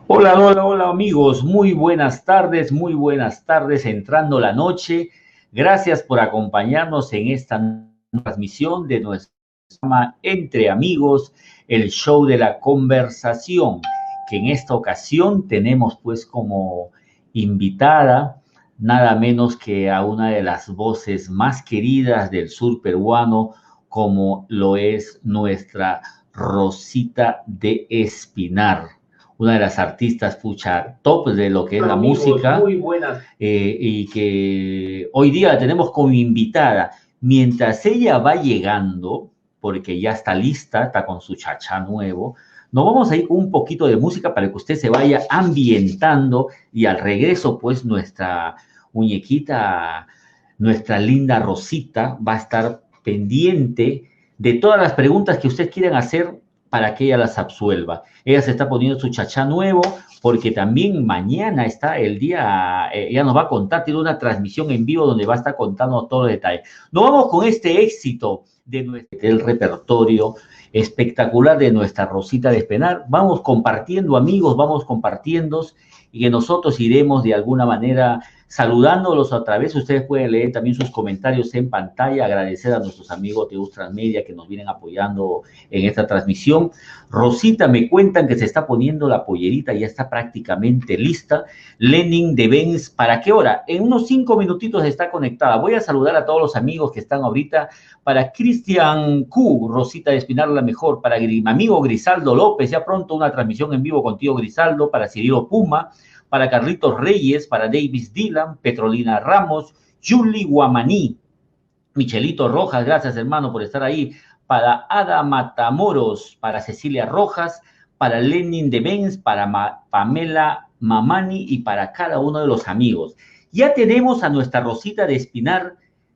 Hola, hola, hola amigos, muy buenas tardes, entrando la noche. Gracias por acompañarnos en esta transmisión de nuestro programa Entre Amigos, el show de la conversación, que en esta ocasión tenemos pues como invitada nada menos que a una de las voces más queridas del sur peruano, como lo es nuestra Rosita de Espinar, una de las artistas pucha top de lo que es la amigos, música, muy buenas. Y que hoy día la tenemos como invitada. Mientras ella va llegando, porque ya está lista, está con su chachá nuevo, nos vamos a ir con un poquito de música para que usted se vaya ambientando y al regreso, pues nuestra muñequita, nuestra linda Rosita va a estar pendiente de todas las preguntas que ustedes quieran hacer para que ella las absuelva. Ella se está poniendo su chachá nuevo porque también mañana está el día, ella nos va a contar, tiene una transmisión en vivo donde va a estar contando todo el detalle. Nos vamos con este éxito del repertorio espectacular de nuestra Rosita de Espenar. Vamos compartiendo, amigos, vamos compartiendo y que nosotros iremos de alguna manera saludándolos a través. Ustedes pueden leer también sus comentarios en pantalla, agradecer a nuestros amigos de Media que nos vienen apoyando en esta transmisión. Rosita, me cuentan que se está poniendo la pollerita, ya está prácticamente lista. Lenin de Benz, ¿para qué hora? En unos 5 minutitos está conectada. Voy a saludar a todos los amigos que están ahorita. Para Cristian Q, Rosita de Espinar, la mejor. Para mi amigo Grisaldo López, ya pronto una transmisión en vivo contigo, Grisaldo. Para Cirilo Puma, para Carlitos Reyes, para Davis Dylan, Petrolina Ramos, Julie Guamaní, Michelito Rojas, gracias hermano por estar ahí, para Ada Matamoros, para Cecilia Rojas, para Lenin de Benz, para Pamela Mamani y para cada uno de los amigos. Ya tenemos a nuestra Rosita de Espinar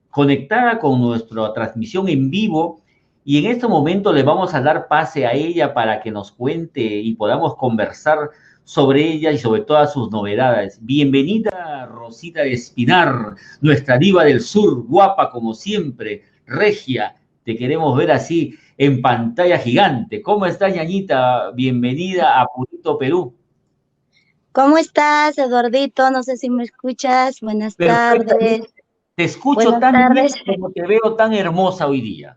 conectada con nuestra transmisión en vivo y en este momento le vamos a dar pase a ella para que nos cuente y podamos conversar sobre ella y sobre todas sus novedades. Bienvenida, Rosita de Espinar, nuestra diva del sur, guapa como siempre, regia. Te queremos ver así en pantalla gigante. ¿Cómo estás, ñañita? Bienvenida a Purito, Perú. ¿Cómo estás, Eduardito? No sé si me escuchas. Buenas tardes. Perfectamente. Te escucho Buenas tan bien tardes. como te veo tan hermosa hoy día.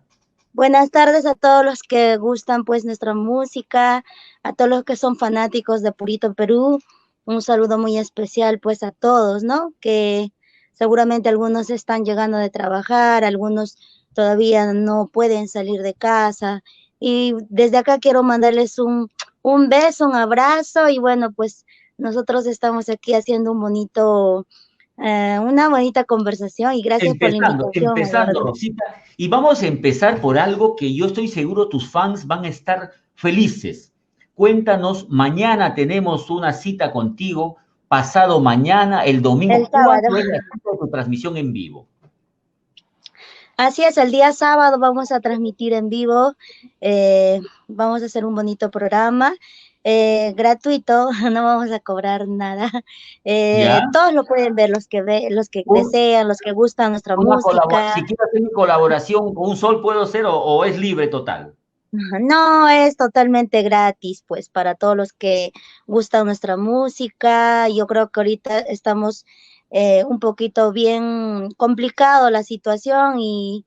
Buenas tardes a todos los que gustan pues nuestra música, a todos los que son fanáticos de Purito Perú. Un saludo muy especial pues a todos, ¿no? Que seguramente algunos están llegando de trabajar, algunos todavía no pueden salir de casa. Y desde acá quiero mandarles un beso, un abrazo y bueno, pues nosotros estamos aquí haciendo una bonita conversación y gracias por la invitación, Empezando, Eduardo. Rosita, y vamos a empezar por algo que yo estoy seguro tus fans van a estar felices. Cuéntanos, mañana tenemos una cita contigo, pasado mañana, el El domingo, sábado. ¿cuándo es la cita de tu transmisión en vivo? Así es, el día sábado vamos a transmitir en vivo, vamos a hacer un bonito programa, gratuito, no vamos a cobrar nada. ¿Ya? Todos lo pueden ver, los que Un- desean, los que gustan nuestra si música. quiero hacer mi colaboración con un sol, ¿puedo hacer o es libre total? No, es totalmente gratis, pues, para todos los que gustan nuestra música. Yo creo que ahorita estamos un poquito bien complicado la situación y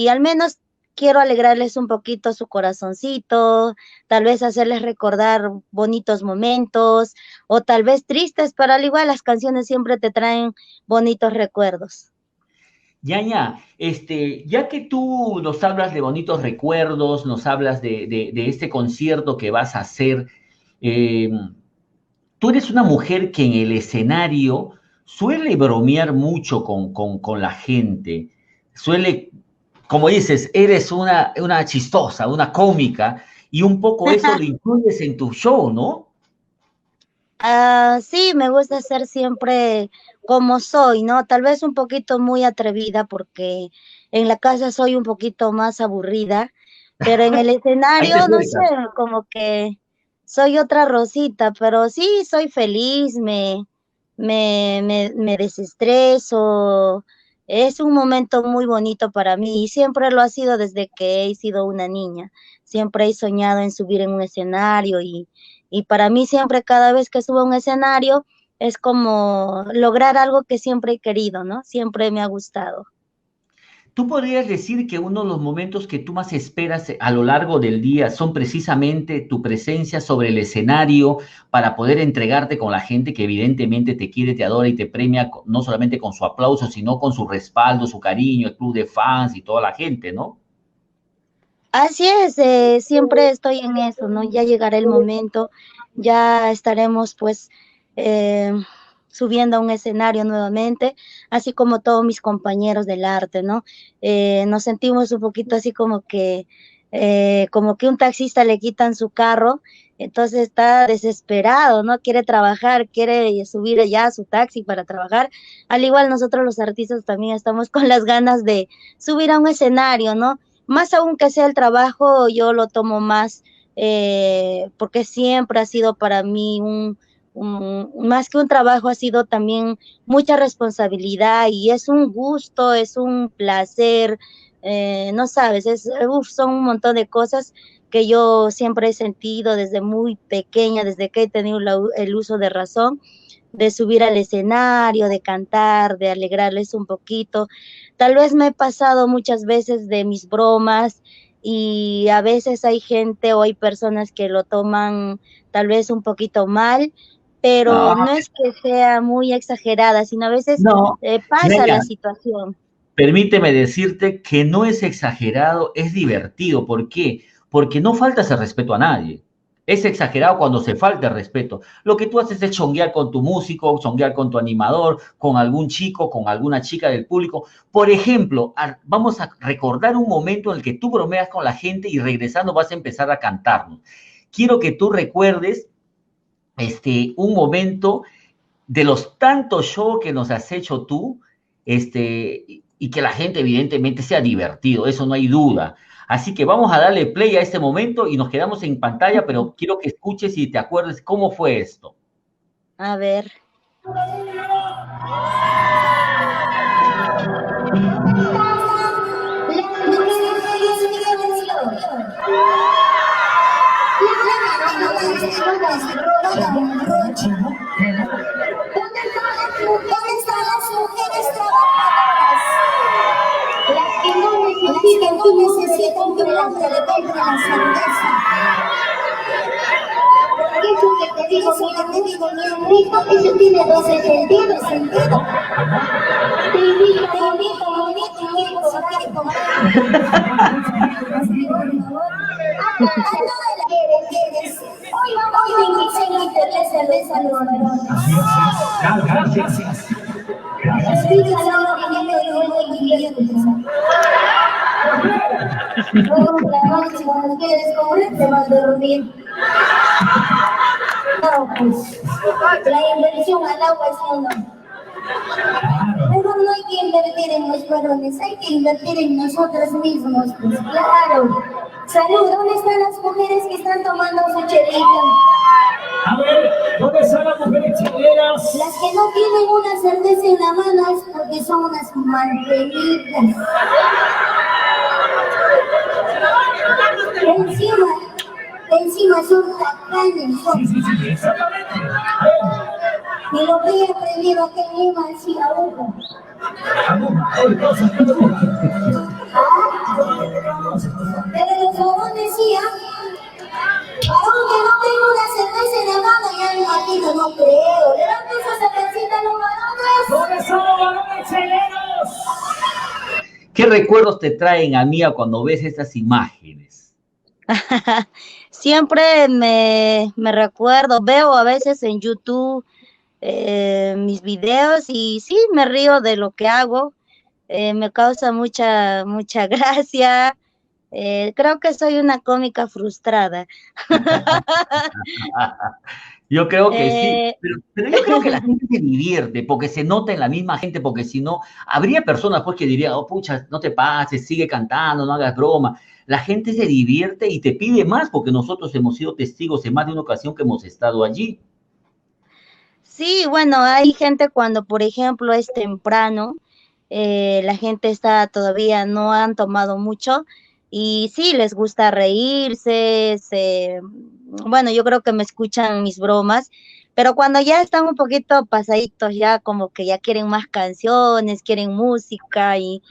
al menos quiero alegrarles un poquito su corazoncito, tal vez hacerles recordar bonitos momentos o tal vez tristes, pero al igual las canciones siempre te traen bonitos recuerdos. Ya, ya que tú nos hablas de bonitos recuerdos, nos hablas de este concierto que vas a hacer, eh, tú eres una mujer que en el escenario suele bromear mucho con la gente, suele, como dices, eres una chistosa, una cómica, y un poco eso lo incluyes en tu show, ¿no? Sí, me gusta ser siempre como soy, ¿no? Tal vez un poquito muy atrevida porque en la casa soy un poquito más aburrida, pero en el Ahí te escenario, no sé, sueltas. como que soy otra Rosita, pero sí, soy feliz, me desestreso. Es un momento muy bonito para mí y siempre lo ha sido desde que he sido una niña. siempre he soñado en subir en un escenario y para mí siempre cada vez que subo a un escenario es como lograr algo que siempre he querido, ¿no? Siempre me ha gustado. ¿Tú podrías decir que uno de los momentos que tú más esperas a lo largo del día son precisamente tu presencia sobre el escenario para poder entregarte con la gente que evidentemente te quiere, te adora y te premia no solamente con su aplauso, sino con su respaldo, su cariño, el club de fans y toda la gente, ¿no? Así es, siempre estoy en eso, ¿no? Ya llegará el momento, ya estaremos pues eh, subiendo a un escenario nuevamente, así como todos mis compañeros del arte, ¿no? Nos sentimos un poquito así como que un taxista le quitan su carro, entonces está desesperado, ¿no? Quiere trabajar, quiere subir ya a su taxi para trabajar. Al igual nosotros los artistas también estamos con las ganas de subir a un escenario, ¿no? Más aún que sea el trabajo, yo lo tomo más porque siempre ha sido para mí más que un trabajo, ha sido también mucha responsabilidad y es un gusto, es un placer, no sabes, son un montón de cosas que yo siempre he sentido desde muy pequeña, desde que he tenido el uso de razón de subir al escenario, de cantar, de alegrarles un poquito. Tal vez me he pasado muchas veces de mis bromas y a veces hay gente o hay personas que lo toman tal vez un poquito mal, pero No, no es que sea muy exagerada, sino a veces no. pasa la Mira, situación. permíteme decirte que no es exagerado, es divertido. ¿Por qué? Porque no faltas el respeto a nadie. Es exagerado cuando se falta el respeto. Lo que tú haces es chonguear con tu músico, chonguear con tu animador, con algún chico, con alguna chica del público. Por ejemplo, vamos a recordar un momento en el que tú bromeas con la gente y regresando vas a empezar a cantarnos. Quiero que tú recuerdes un momento de los tantos shows que nos has hecho tú, y que la gente evidentemente sea divertido, eso no hay duda. Así que vamos a darle play a este momento y nos quedamos en pantalla, pero quiero que escuches y te acuerdes cómo fue esto. A ver. ¿Dónde están las mujeres trabajadoras? Las que no necesitan que el hombre le compre la cerveza. Eso que te digo, mi amorito, eso tiene doble sentido. Te invito, bonito, si quieres comer. ¿Quieres? Hoy me invité a meterle cerveza a los varones. Gracias. Escúchalo, que yo me doy muy bien. Luego por la noche, cuando quieres comer, te vas a dormir. No, pues, la inversión al agua es uno. Mejor no hay que invertir en los varones, hay que invertir en nosotros mismos, pues claro. Salud, ¿dónde están las mujeres que están tomando su chelita? A ver, ¿dónde están las mujeres chilenas? Las que no tienen una cerveza en la mano es porque son unas mantenitas. Encima son tacanes. Sí, exactamente. Y lo que he aprendido que me iba así a uno. Pero los varones decían, varón que no tengo una cerveza en la mano, ya me imagino, no creo. Levanten esa cervecita a los varones. ¿Dónde están los varones chilenos? ¿Qué recuerdos te traen, amiga, cuando ves estas imágenes? Siempre me recuerdo, veo a veces en YouTube mis videos y sí, me río de lo que hago, me causa mucha gracia, creo que soy una cómica frustrada. Yo creo que sí, Eh, pero yo creo que la gente se divierte porque se nota en la misma gente, porque si no, habría personas pues que dirían, oh pucha, no te pases, sigue cantando, no hagas broma. La gente se divierte y te pide más porque nosotros hemos sido testigos en más de una ocasión que hemos estado allí. sí, bueno, hay gente cuando, por ejemplo, es temprano, la gente está todavía, no han tomado mucho y sí, les gusta reírse, bueno, yo creo que me escuchan mis bromas, pero cuando ya están un poquito pasaditos, ya como que ya quieren más canciones, quieren música y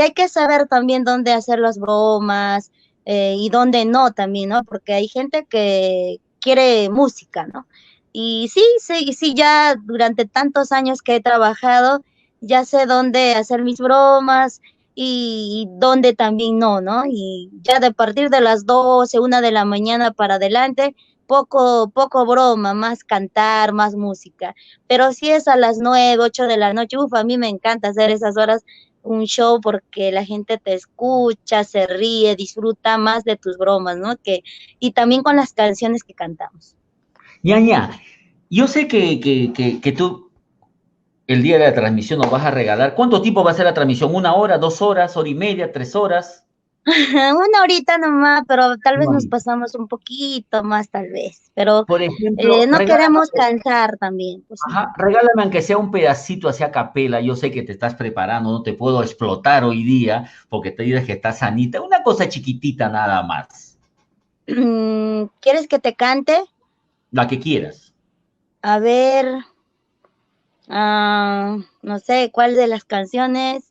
hay que saber también dónde hacer las bromas y dónde no también, ¿no? Porque hay gente que quiere música, ¿no? Y sí, sí, sí, ya durante tantos años que he trabajado, ya sé dónde hacer mis bromas y dónde también no, ¿no? Y ya de partir de las 12, 1 de la mañana para adelante, poco broma, más cantar, más música. Pero si es a las 9, 8 de la noche, uf, a mí me encanta hacer esas horas un show porque la gente te escucha, se ríe, disfruta más de tus bromas, ¿no? Y también con las canciones que cantamos. Ñaña, yo sé que tú el día de la transmisión nos vas a regalar. ¿Cuánto tiempo va a ser la transmisión? ¿1 hora, 2 horas, hora y media, 3 horas? Una horita nomás, pero tal vez No, nos pasamos un poquito más, tal vez, pero por ejemplo, no queremos cansar también, pues, ¿no? ajá, regálame aunque sea un pedacito hacia capela. Yo sé que te estás preparando, no te puedo explotar hoy día porque te dices que estás sanita. Una cosa chiquitita nada más, ¿Quieres que te cante? la que quieras. A ver, no sé, ¿cuál de las canciones?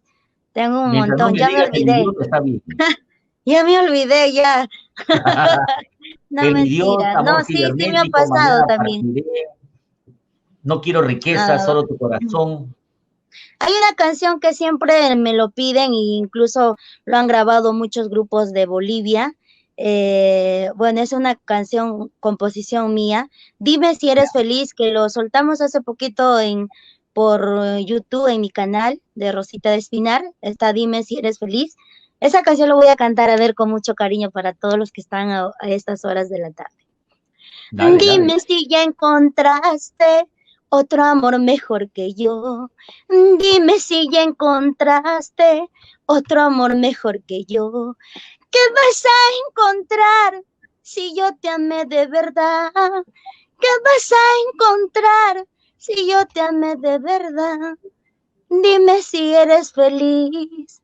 Tengo un Mientras no montón, me ya me digas el olvidé, idiota, está bien. ya me olvidé, ya. No, El idiota, mentira, no, amor sí, sí me ha cibernético, pasado mañana también. partiré. No quiero riqueza, Ah, solo tu corazón. hay una canción que siempre me lo piden e incluso lo han grabado muchos grupos de Bolivia. Bueno, es una canción, composición mía. Dime si eres feliz, que lo soltamos hace poquito por YouTube en mi canal de Rosita de Espinar. Está Dime si eres feliz. Esa canción lo voy a cantar a ver con mucho cariño para todos los que están a estas horas de la tarde. Dale, dale. Dime si ya encontraste otro amor mejor que yo. Dime si ya encontraste otro amor mejor que yo. ¿Qué vas a encontrar si yo te amé de verdad? ¿Qué vas a encontrar si yo te amé de verdad? Dime si eres feliz.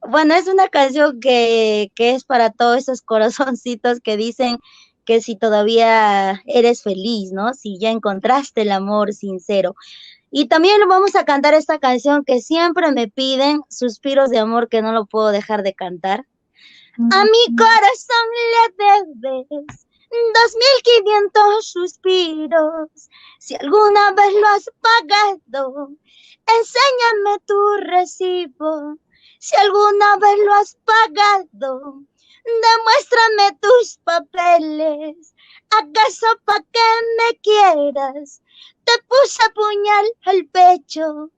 Bueno, es una canción que es para todos esos corazoncitos que dicen que si todavía eres feliz, ¿no? Si ya encontraste el amor sincero. Y también lo vamos a cantar esta canción que siempre me piden, Suspiros de amor, que no lo puedo dejar de cantar. A mi corazón le debes 2500 suspiros. Si alguna vez lo has pagado, enséñame tu recibo. Si alguna vez lo has pagado, demuéstrame tus papeles. ¿Acaso pa' que me quieras? Te puse puñal al pecho.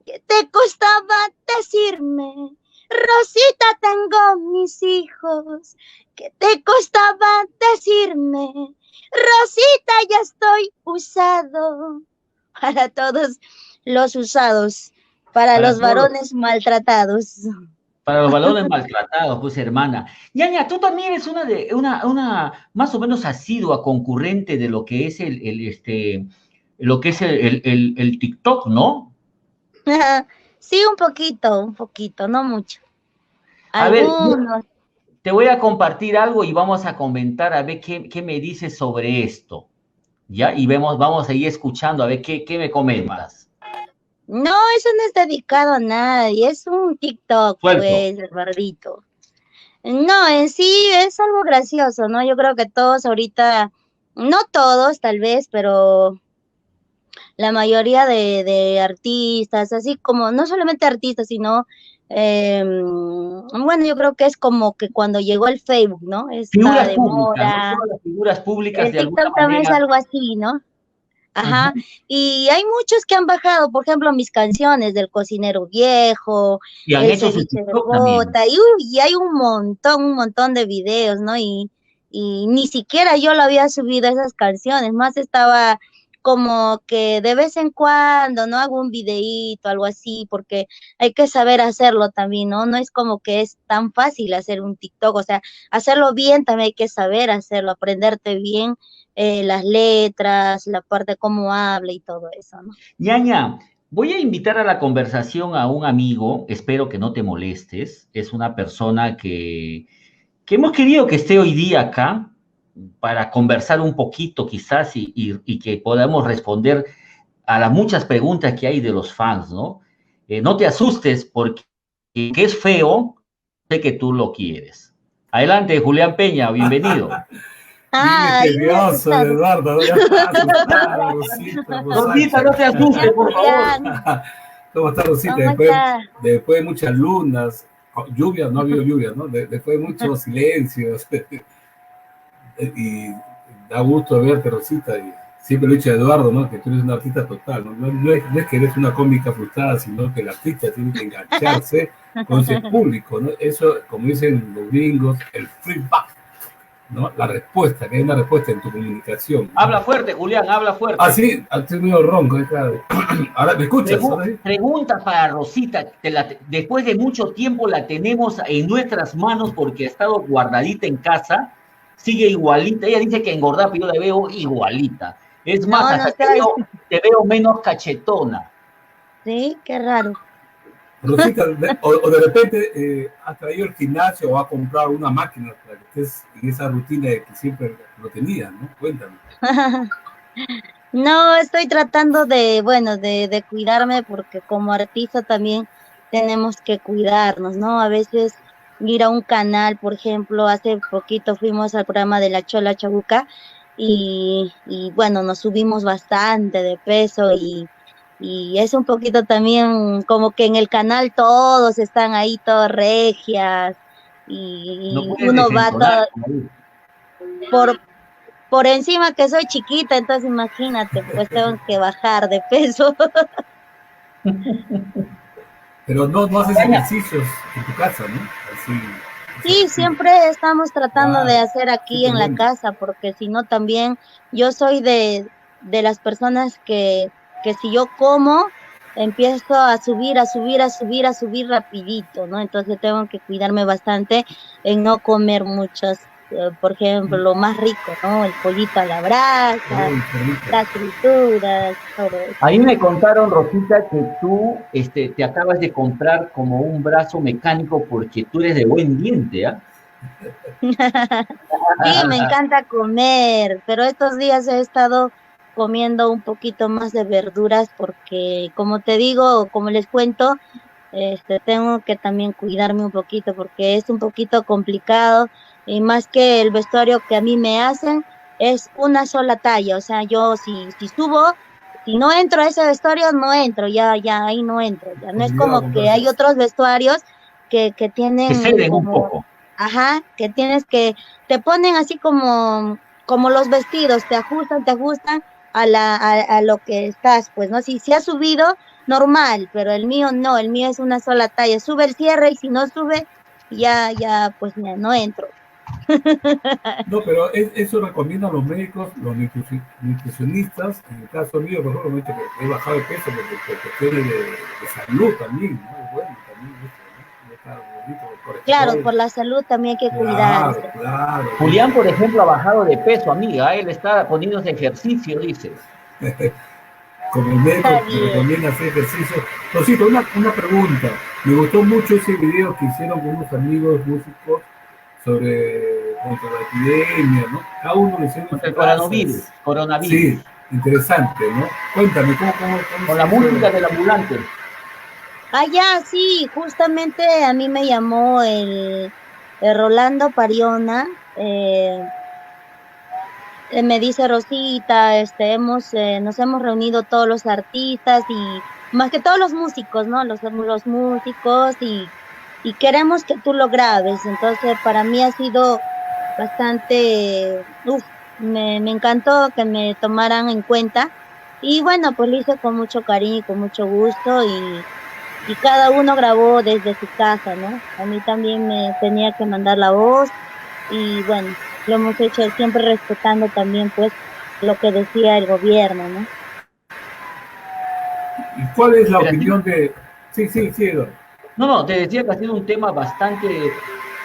¿Qué te costaba decirme? Rosita, tengo mis hijos. ¿Qué te costaba decirme? Rosita, ya estoy usado. Para todos los usados, para Para los todos, varones maltratados. para los balones maltratados, pues hermana. Ñaña, tú también eres una más o menos asidua concurrente de lo que es lo que es el TikTok, ¿no? Sí, un poquito, no mucho. A ver, Algunos. te voy a compartir algo y vamos a comentar a ver qué me dices sobre esto, ¿ya? Y vamos a ir escuchando a ver qué me comentas. No, eso no es dedicado a nadie, es un TikTok, Suelto. pues, Eduardito. No, en sí es algo gracioso, ¿no? Yo creo que todos ahorita, no todos tal vez, pero la mayoría de artistas, así como, no solamente artistas, sino, bueno, yo creo que es como que cuando llegó el Facebook, ¿no? Está Figuras de públicas, ¿no? moda. Todas las figuras públicas El de alguna TikTok también es manera. algo así, ¿no? Ajá, Ujú. y hay muchos que han bajado, por ejemplo, mis canciones del cocinero viejo, Y han el hecho su ceviche de TikTok también. bota, y hay un montón de videos, ¿no? Y ni siquiera yo lo había subido esas canciones, más estaba como que de vez en cuando, ¿no? Hago un videíto, algo así, porque hay que saber hacerlo también, ¿no? No es como que es tan fácil hacer un TikTok, o sea, hacerlo bien también hay que saber hacerlo, aprenderte bien las letras, la parte de cómo habla y todo eso, ¿no? Ñaña, voy a invitar a la conversación a un amigo, espero que no te molestes, es una persona que hemos querido que esté hoy día acá para conversar un poquito quizás y que podamos responder a las muchas preguntas que hay de los fans, ¿no? No te asustes porque que es feo, sé que tú lo quieres. Adelante, Julián Peña, bienvenido. Dime Ay, nervioso, Eduardo, ya está asustada, Rosita, Rosita, no te asustes, por favor. ¿Cómo está Rosita? ¿Cómo está? Después de muchas lunas, lluvias, no ha habido lluvias, ¿no? Después de muchos silencios, y da gusto verte, Rosita, y siempre lo he dicho a Eduardo, ¿no? Que tú eres una artista total, ¿no? No es que eres una cómica frustrada, sino que el artista tiene que engancharse con ese público, ¿no? Eso, como dicen los gringos, el feedback, ¿no? La respuesta, que hay una respuesta en tu comunicación. Habla fuerte, Julián, habla fuerte. Ah, sí, estoy medio ronco. Ahora, ¿me escuchas? Pregunta para Rosita, después de mucho tiempo la tenemos en nuestras manos porque ha estado guardadita en casa, sigue igualita, ella dice que engordar, pero yo la veo igualita. Es más, No, hasta te veo menos cachetona. Sí, qué raro. Rosita, o de repente has traído el gimnasio o has comprado una máquina para que estés en esa rutina de que siempre lo tenías, ¿no? Cuéntame. No, estoy tratando de cuidarme porque como artista también tenemos que cuidarnos, ¿no? A veces ir a un canal, por ejemplo, hace poquito fuimos al programa de La Chola Chabuca y bueno, nos subimos bastante de peso y es un poquito también como que en el canal todos están ahí, todos regias, y No uno va todo por encima que soy chiquita, entonces imagínate, pues tengo que bajar de peso. Pero no haces ejercicios en tu casa, ¿no? Sí, siempre estamos tratando de hacer aquí en la casa, porque si no también yo soy de las personas que si yo como, empiezo a subir rapidito, ¿no? Entonces tengo que cuidarme bastante en no comer muchas, por ejemplo, lo más rico, ¿no? El pollito a la brasa, las frituras, todo eso. A mí me contaron, Rosita, que tú te acabas de comprar como un brazo mecánico porque tú eres de buen diente, ¿ah? Sí, me encanta comer, pero estos días he estado comiendo un poquito más de verduras porque, como te digo, como les cuento, tengo que también cuidarme un poquito porque es un poquito complicado y más que el vestuario que a mí me hacen es una sola talla, o sea, yo si subo, si no entro a ese vestuario, no entro, ya ahí no entro, ya no es como que hay otros vestuarios que tienen que ceden como, un poco. Ajá, que te ponen así como los vestidos, te ajustan a lo que estás, pues, ¿no? Si has subido, normal, pero el mío no, el mío es una sola talla, sube el cierre y si no sube, ya, pues no entro. No, pero eso recomiendan los médicos, los nutricionistas. En el caso mío, por ejemplo, he bajado de peso por cuestiones de salud también, ¿no? Bueno, también claro, por la salud también hay que cuidarse. Claro. Julián, por ejemplo, ha bajado de peso, amiga, él está poniéndose ejercicio, dice. Como el médico me recomienda hacer ejercicio. Rosita, una pregunta. Me gustó mucho ese video que hicieron con unos amigos músicos contra la epidemia, ¿no? Cada uno le hicieron contra el coronavirus. Sí, interesante, ¿no? Cuéntame, ¿cómo con la música del ambulante. Ya, sí, justamente a mí me llamó el Rolando Pariona, me dice Rosita, nos hemos reunido todos los artistas y más que todos los músicos, ¿no? Los músicos y queremos que tú lo grabes. Entonces, para mí ha sido bastante, me encantó que me tomaran en cuenta y bueno, pues lo hice con mucho cariño y con mucho gusto y cada uno grabó desde su casa, ¿no? A mí también me tenía que mandar la voz y bueno, lo hemos hecho siempre respetando también pues lo que decía el gobierno, ¿no? ¿Y cuál es la opinión de...? Sí, Eduardo. No, te decía que ha sido un tema bastante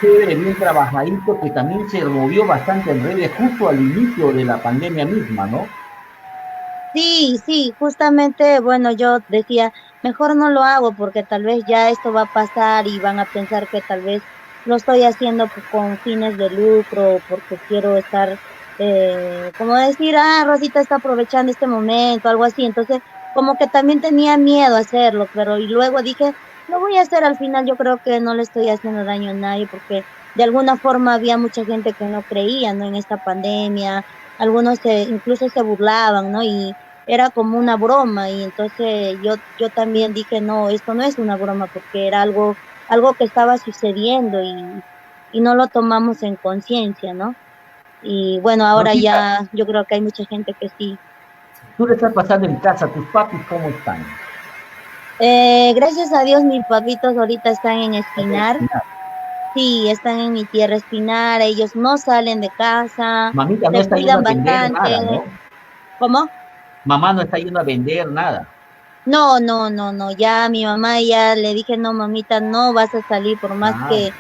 chévere, bien trabajadito, que también se movió bastante en redes justo al inicio de la pandemia misma, ¿no? Sí, justamente, bueno, yo decía, mejor no lo hago porque tal vez ya esto va a pasar y van a pensar que tal vez lo estoy haciendo con fines de lucro, porque quiero estar, como decir, Rosita está aprovechando este momento, algo así. Entonces, como que también tenía miedo a hacerlo, pero y luego dije, lo voy a hacer al final, yo creo que no le estoy haciendo daño a nadie, porque de alguna forma había mucha gente que no creía, ¿no? En esta pandemia, algunos incluso se burlaban, ¿no? Y era como una broma, y entonces yo también dije, no, esto no es una broma, porque era algo que estaba sucediendo y no lo tomamos en conciencia, ¿no? Y bueno, ahora Rosita, ya yo creo que hay mucha gente que sí. tú le estás pasando en casa, tus papis, ¿cómo están? Gracias a Dios mis papitos ahorita están en Espinar, sí, están en mi tierra Espinar, ellos no salen de casa, Mamita no se está yendo a cuidan vender bastante. nada, ¿no? ¿Cómo? Mamá no está yendo a vender nada. No, no, no, no, ya mi mamá ya le dije, no, mamita, no vas a salir por más Ah, que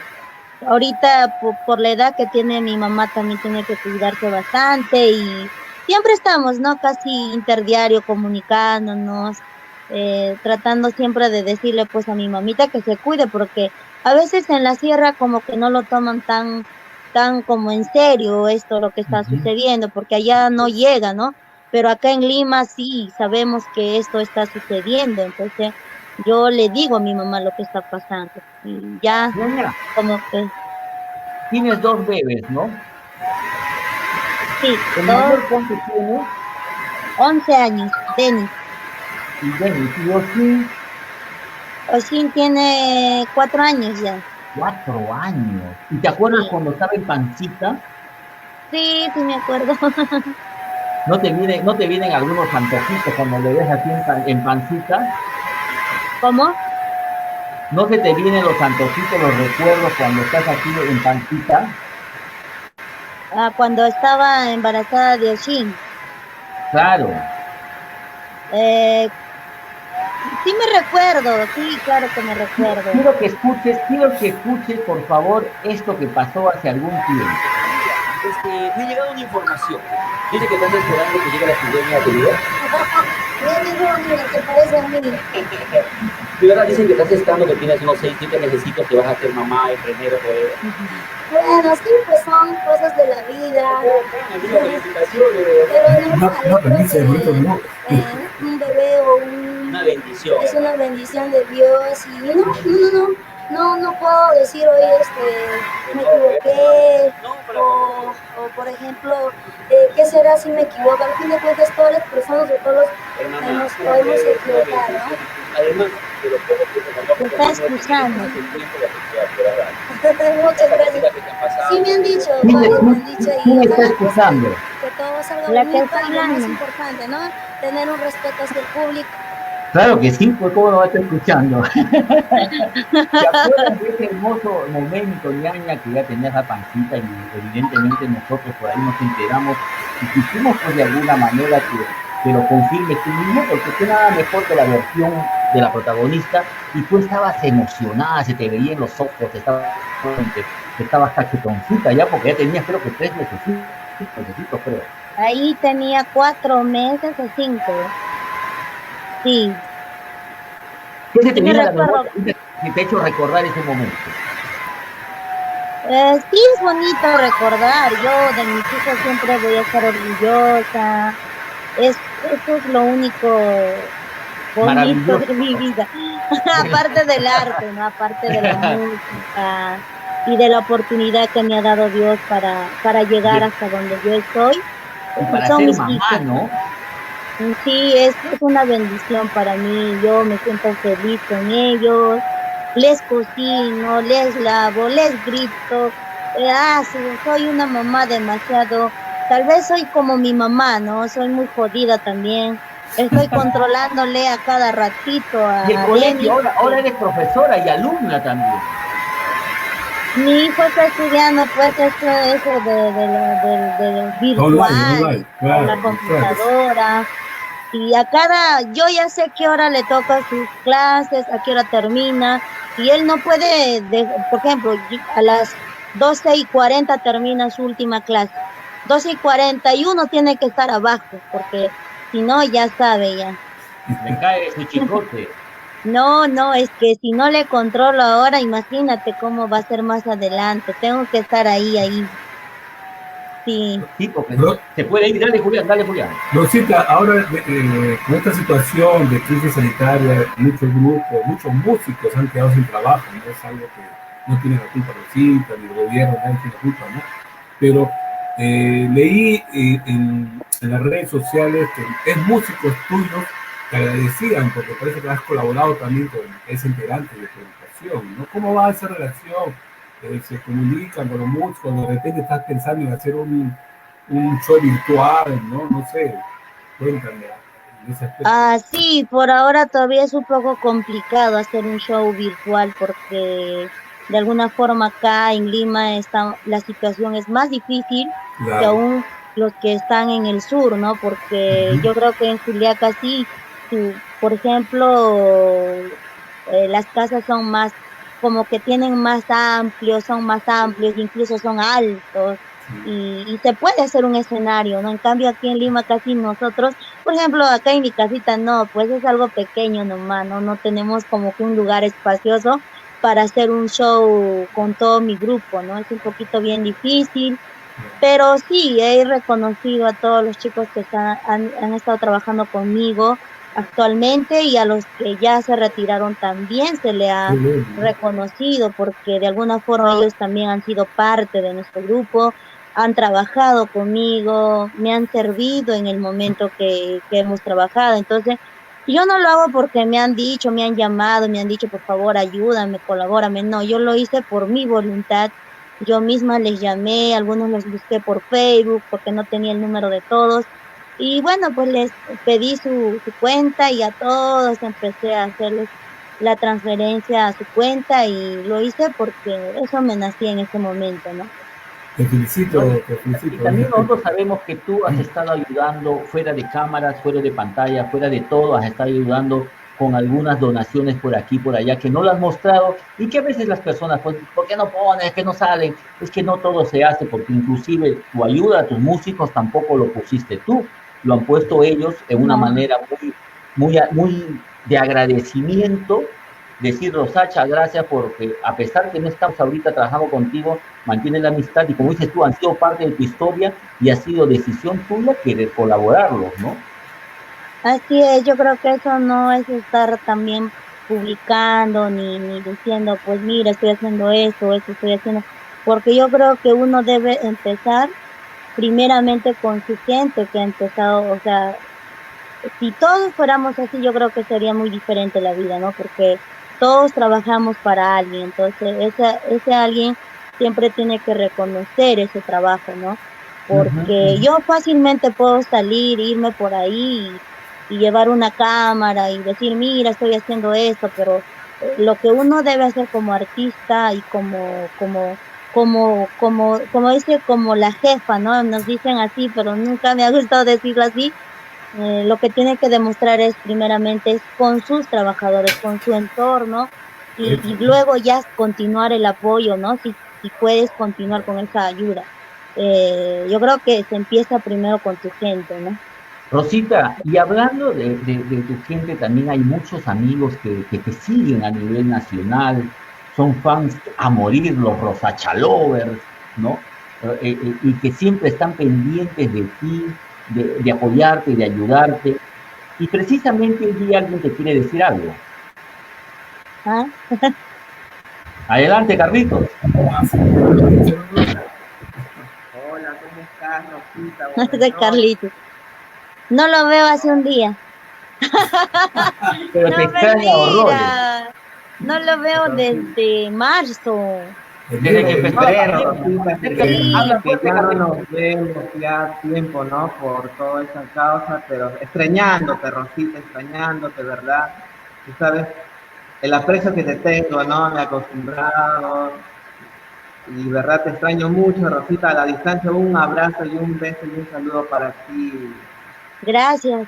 ahorita por la edad que tiene mi mamá también tiene que cuidarse bastante y siempre estamos, ¿no? Casi interdiario comunicándonos, tratando siempre de decirle pues a mi mamita que se cuide porque a veces en la sierra como que no lo toman tan como en serio esto lo que está ujú. sucediendo porque allá no llega, ¿no? Pero acá en Lima sí sabemos que esto está sucediendo, entonces yo le digo a mi mamá lo que está pasando y ya Ñaña, como que tienes dos bebés, ¿no? sí, El dos, mayor, ¿cuánto tiene? 11 años, Denis. Y Denis, y Osín, Osin tiene 4 años ya. 4 años. ¿Y te acuerdas Sí, cuando estaba en pancita? sí, me acuerdo. ¿No te vienen algunos antojitos cuando le ves así en pancita? ¿Cómo? ¿No se te vienen los antojitos, los recuerdos cuando estás aquí en pancita? Cuando estaba embarazada de Osin. Claro. Eh, sí me recuerdo, sí, claro que me recuerdo. Quiero que escuches, por favor, esto que pasó hace algún tiempo. Me ha llegado una información. Dice que estás esperando que llegue la epidemia a tu vida. Mira, mi Junior, te parece a mí. De verdad dicen que estás esperando que tienes unos 6, 7 necesitos que vas a ser mamá, enfermero, todo. Bueno, sí, pues son cosas de la vida. Felicitaciones. Pero normal, No, yo creo permiso, bonito, que no. un bebé o Una bendición. es una bendición de Dios y no puedo decir hoy me equivoqué o por ejemplo, ¿qué será si me equivoco? Al fin de cuentas todas las personas o todos nos podemos equivocar, ¿no? Además, de lo poco que te Te está excusando. Muchas gracias. Sí me han dicho, varios me han dicho y ¿Quién está ojalá pues, escuchando? que todo salga La que bonito está y lo más hablando. importante, ¿no? Tener un respeto hacia el público. Claro que sí, pues cómo no va a estar escuchando. ¿Te acuerdas de ese hermoso momento, Ñaña, que ya tenías la pancita y evidentemente nosotros por ahí nos enteramos y quisimos pues de alguna manera que lo confirmes tú mismo, porque qué nada mejor que la versión de la protagonista y tú estabas emocionada, se te veía en los ojos, estabas cachetoncita ya porque ya tenías creo que 3 mesecitos, creo. Ahí tenía 4 meses o 5. Sí, ¿Qué se te sí me viene a la recuerdo. memoria que te ha hecho recordar ese momento? Sí es bonito recordar, yo de mis hijos siempre voy a estar orgullosa, eso es lo único bonito Maravilloso. de mi vida, aparte del arte, ¿no? Aparte de la música y de la oportunidad que me ha dado Dios para llegar hasta donde yo estoy, Y para son ser mis mamá, hijos. ¿no? Sí, es una bendición para mí, yo me siento feliz con ellos, les cocino, les lavo, les grito, soy una mamá demasiado, tal vez soy como mi mamá, ¿no? Soy muy jodida también, estoy controlándole a cada ratito Y el a colegio, Denis, ahora eres profesora y alumna también. mi hijo está estudiando pues eso de virtual, Online, con la claro, computadora. Y yo ya sé qué hora le toca sus clases, a qué hora termina, y él no puede, por ejemplo, a las 12:40 termina su última clase, 12:41 tiene que estar abajo, porque si no, ya sabe ya. Le cae su chicote. No, no, es que si no le controlo ahora, imagínate cómo va a ser más adelante. Tengo que estar ahí. Sí. Sí, porque Ro- se puede ir. Dale, Julián, dale, Julián. Rosita, ahora con esta situación de crisis sanitaria, muchos grupos, muchos músicos han quedado sin trabajo, no es algo que no tiene la culpa Rosita, ni el gobierno, nadie tiene la culpa, ¿no? Pero leí en las redes sociales que es músicos tuyos que agradecían, porque parece que has colaborado también con ese integrante de tu educación, ¿no? ¿Cómo va esa relación? ¿Se comunican con los músicos? ¿De repente estás pensando en hacer un show virtual, ¿no? No sé, cuéntame en ese aspecto. Sí, por ahora todavía es un poco complicado hacer un show virtual porque de alguna forma acá en Lima la situación es más difícil que Claro. aún los que están en el sur, ¿no? Porque Ujú. yo creo que en Juliaca sí, por ejemplo, las casas son más, como que tienen son más amplios, incluso son altos. Y se puede hacer un escenario, ¿no? En cambio aquí en Lima casi nosotros, por ejemplo, acá en mi casita no, pues es algo pequeño nomás, ¿no? No tenemos como que un lugar espacioso para hacer un show con todo mi grupo, ¿no? Es un poquito bien difícil, pero sí, he reconocido a todos los chicos que han estado trabajando conmigo actualmente y a los que ya se retiraron también se le Qué ha bueno, ¿no? reconocido porque de alguna forma ellos también han sido parte de nuestro grupo, han trabajado conmigo, me han servido en el momento que hemos trabajado. Entonces, yo no lo hago porque me han dicho, me han llamado, me han dicho, por favor, ayúdame, colabórame. No, yo lo hice por mi voluntad. Yo misma les llamé, algunos los busqué por Facebook porque no tenía el número de todos. Y bueno, pues les pedí su cuenta y a todos empecé a hacerles la transferencia a su cuenta y lo hice porque eso me nacía en ese momento, ¿no? ¿No? Te Y felicito en ese también nosotros aspecto. sabemos que tú has estado ayudando fuera de cámaras, fuera de pantalla, fuera de todo, has estado ayudando con algunas donaciones por aquí, por allá, que no lo has mostrado y que a veces las personas, pues, ¿por qué no pones? ¿Que no salen? Es que no todo se hace, porque inclusive tu ayuda a tus músicos tampoco lo pusiste tú, lo han puesto ellos en una No. manera muy de agradecimiento, decir, Rosacha, gracias porque a pesar que no estamos ahorita trabajando contigo, mantienen la amistad y como dices tú, han sido parte de tu historia y ha sido decisión tuya querer colaborarlos, ¿no? Así es, yo creo que eso no es estar también publicando ni diciendo, pues mira, estoy haciendo esto estoy haciendo, porque yo creo que uno debe empezar primeramente con su gente que ha empezado, o sea, si todos fuéramos así, yo creo que sería muy diferente la vida, ¿no? Porque todos trabajamos para alguien, entonces ese alguien siempre tiene que reconocer ese trabajo, ¿no? Ujú, Porque ujú. yo fácilmente puedo salir, irme por ahí y llevar una cámara y decir, mira, estoy haciendo esto, pero lo que uno debe hacer como artista y como dice, como la jefa, ¿no? Nos dicen así, pero nunca me ha gustado decirlo así. Lo que tiene que demostrar es primeramente es con sus trabajadores, con su entorno Eso, y ¿no? luego ya continuar el apoyo, ¿no? Si puedes continuar con esa ayuda. Yo creo que se empieza primero con tu gente, ¿no? Rosita, y hablando de tu gente, también hay muchos amigos que te siguen a nivel nacional, son fans a morir, los Rosacha Lovers, ¿no? Y que siempre están pendientes de ti, de apoyarte, de ayudarte. Y precisamente hoy día alguien te quiere decir algo. ¿Ah? Adelante, Carlitos. Ah, sí, escúchalo, ¿no? Hola, ¿cómo estás, Rosita? Buenas De noches. Carlitos. No lo veo hace un día. Pero te No, extraña horrores. mentira. No lo veo Rosita, desde marzo. Desde que El empezó la febrero, pandemia. Rosita, Acércate, Sí, habla que fuerte, ya no Carlitos. nos vemos ya tiempo, ¿no? Por toda esa causa, pero extrañándote, Rosita, extrañándote, ¿verdad? Tú sabes el aprecio que te tengo, ¿no? Me he acostumbrado y, ¿verdad? Te extraño mucho, Rosita, a la distancia. Un abrazo y un beso y un saludo para ti. gracias.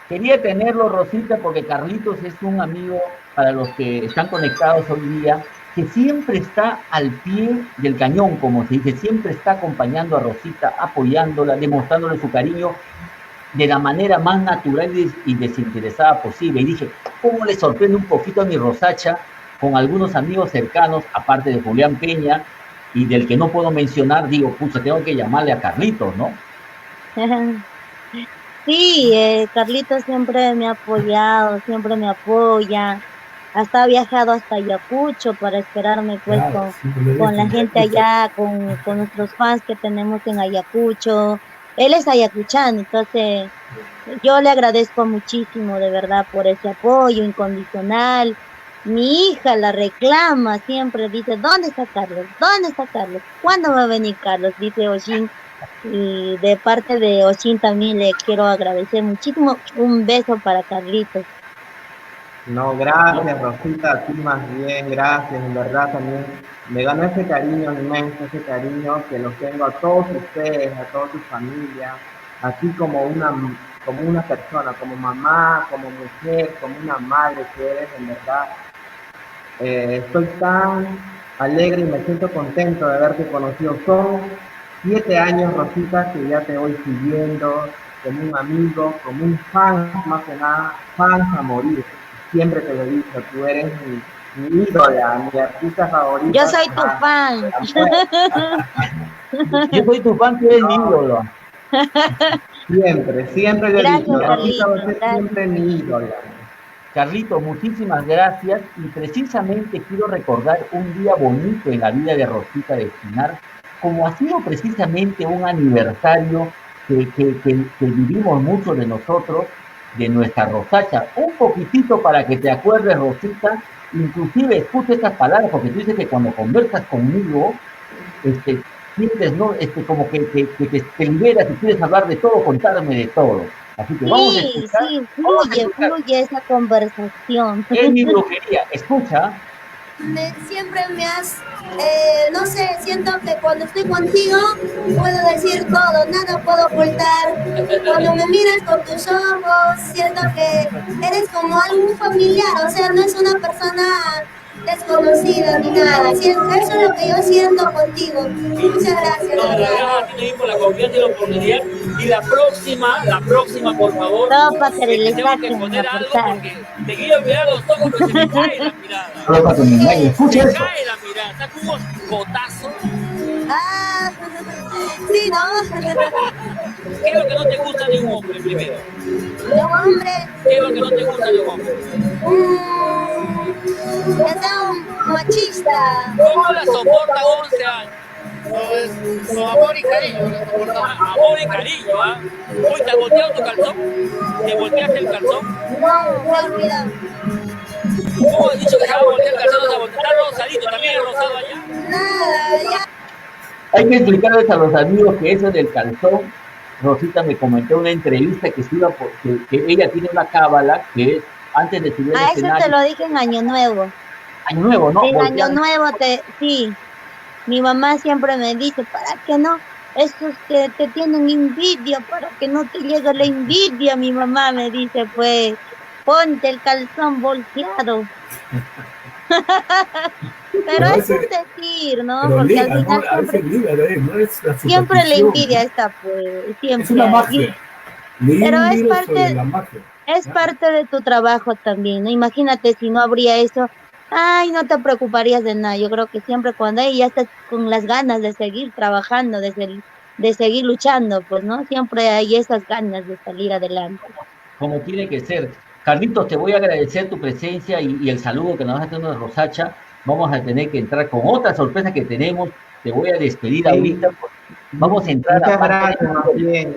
Quería tenerlo, Rosita, porque Carlitos es un amigo para los que están conectados hoy día, que siempre está al pie del cañón, como se dice, siempre está acompañando a Rosita, apoyándola, demostrándole su cariño de la manera más natural y desinteresada posible. Y dije, cómo le sorprende un poquito a mi Rosacha con algunos amigos cercanos, aparte de Julián Peña, y del que no puedo mencionar, digo, pucha, tengo que llamarle a Carlitos, ¿no? Sí, Carlitos siempre me ha apoyado, siempre me apoya. Hasta ha viajado hasta Ayacucho para esperarme pues Claro, siempre lo he con visto la en gente Ayacucho. allá, con nuestros fans que tenemos en Ayacucho. Él es ayacuchano, entonces yo le agradezco muchísimo de verdad por ese apoyo incondicional. Mi hija la reclama, siempre dice, ¿dónde está Carlos? ¿Dónde está Carlos? ¿Cuándo va a venir Carlos? Dice Oshin. Y de parte de Oshin también le quiero agradecer muchísimo. Un beso para Carlitos. No, gracias, Rosita, a ti más bien, gracias, en verdad también me ganó ese cariño inmenso, ese cariño que los tengo a todos ustedes, a toda tu familia, así como una persona, como mamá, como mujer, como una madre que eres, en verdad. Estoy tan alegre y me siento contento de haberte conocido. Son 7 años, Rosita, que ya te voy siguiendo como un amigo, como un fan, más que nada, fan a morir. Siempre te lo he dicho, tú eres mi ídola, mi artista favorita. Yo soy tu fan. Yo soy tu fan, tú eres mi ídolo. Siempre, siempre lo he Gracias, dicho. Rosita va a Carlitos. ser Gracias. siempre mi ídola. Carlito, muchísimas gracias y precisamente quiero recordar un día bonito en la vida de Rosita de Espinar, como ha sido precisamente un aniversario que vivimos mucho de nosotros, de nuestra Rosacha. Un poquitito para que te acuerdes, Rosita, inclusive escucha estas palabras, porque tú dices que cuando conversas conmigo, sientes, ¿no? Como que te liberas y quieres hablar de todo, contarme de todo. Así que vamos a Sí, escuchar. sí, Vamos a escuchar. fluye esa conversación. Es mi brujería. Escucha. Siempre me has, no sé, siento que cuando estoy contigo puedo decir todo, nada puedo ocultar. Cuando me miras con tus ojos, siento que eres como algún familiar, o sea, no es una persona desconocida ni nada. Eso es lo que yo siento contigo. Muchas gracias. No, de verdad, a ti me por la confianza y la oportunidad. Y la próxima, por favor, Todo para que que le tengo que saquen poner la algo portada. porque te quiero mirar los ojos, pero se me cae la mirada. Solo para que me engañe. Escucha Se eso. cae la mirada, está como un botazo. Ah, sí, ¿no? ¿Qué es lo que no te gusta de un hombre primero? De un hombre, ¿Qué es lo que no te gusta de un hombre? que sea un machista. ¿Cómo la soporta 11 años? Con amor y cariño lo soportamos. Amor y cariño, ¿ah? Uy, ¿te has volteado tu calzón? ¿Te volteaste el calzón? No, me he olvidado. ¿Cómo has dicho que se va a voltear el calzón? Está rosadito, también es rosado allá. Nada, ya. Hay que explicarles a los amigos que eso del calzón, Rosita me comentó en una entrevista que, que ella tiene una cábala que es antes de subir al A eso escenario. te lo dije en Año Nuevo. Año Nuevo, ¿no? En Año Nuevo, sí. Mi mamá siempre me dice, ¿para qué no? Esos que te tienen envidia, para que no te llegue la envidia, mi mamá me dice, pues, ponte el calzón volteado. Pero es por decir, ¿no? Pero Porque liga, al final ¿no? A veces liga, no es la siempre la superstición. envidia está, pues, siempre. Es una magia. Pero es Libro parte, sobre la magia. es parte de tu trabajo también, ¿no? Imagínate si no habría eso, ay, no te preocuparías de nada. Yo creo que siempre cuando ya estás con las ganas de seguir trabajando, de seguir luchando, pues, ¿no? Siempre hay esas ganas de salir adelante. Como tiene que ser. Carlitos, te voy a agradecer tu presencia y el saludo que nos vas a hacer de Rosacha. Vamos a tener que entrar con otra sorpresa que tenemos. Te voy a despedir ahorita. Vamos a entrar Muchas a gracias, más bien.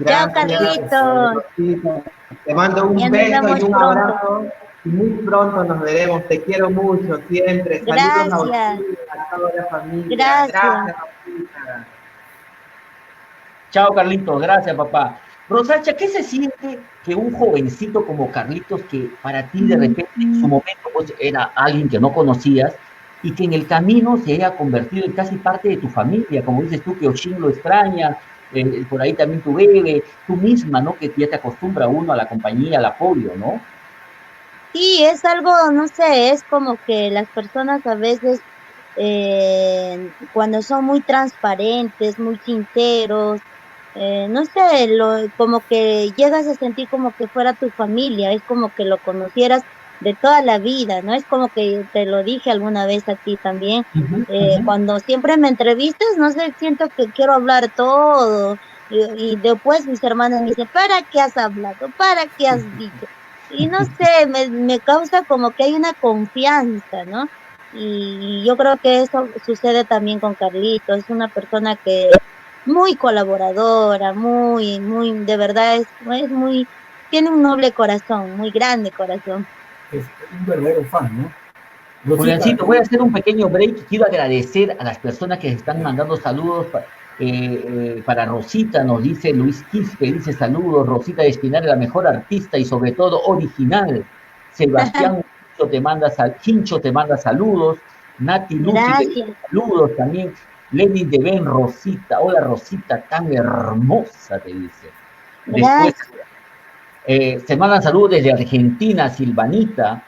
Chao, Carlitos. Te mando un Ya nos beso vemos y un pronto. abrazo. Y muy pronto nos veremos. Te quiero mucho, siempre. Saludos Gracias. a toda la familia. Gracias. Rosita. Chao, Carlitos. Gracias, papá. Rosacha, ¿qué se siente que un jovencito como Carlitos, que para ti de repente en su momento pues, era alguien que no conocías, y que en el camino se haya convertido en casi parte de tu familia, como dices tú, que Oshin lo extraña, por ahí también tu bebé, tú misma, ¿no? Que ya te acostumbra uno a la compañía, al apoyo, ¿no? Sí, es algo, no sé, es como que las personas a veces, cuando son muy transparentes, muy sinceros, no sé, como que llegas a sentir como que fuera tu familia, es como que lo conocieras de toda la vida, ¿no? Es como que te lo dije alguna vez a ti también, Ujú, ujú. cuando siempre me entrevistas, no sé, siento que quiero hablar todo, y después mis hermanas me dicen, ¿para qué has hablado? ¿Para qué has dicho? Y no sé, me causa como que hay una confianza, ¿no? Y yo creo que eso sucede también con Carlito, es una persona que muy colaboradora, de verdad es muy, tiene un noble corazón, muy grande corazón. Es un verdadero fan, ¿no? Rosita, Juliancito, voy a hacer un pequeño break. Quiero agradecer a las personas que están mandando saludos para Rosita, nos dice Luis Quispe, dice saludos, Rosita de Espinar, la mejor artista y sobre todo original. Sebastián Chincho te manda saludos, Nati Lucy te dice Gracias, saludos también, Lenin de Ben, Rosita, hola Rosita, tan hermosa, te dice. Después gracias. se mandan saludos desde Argentina, Silvanita.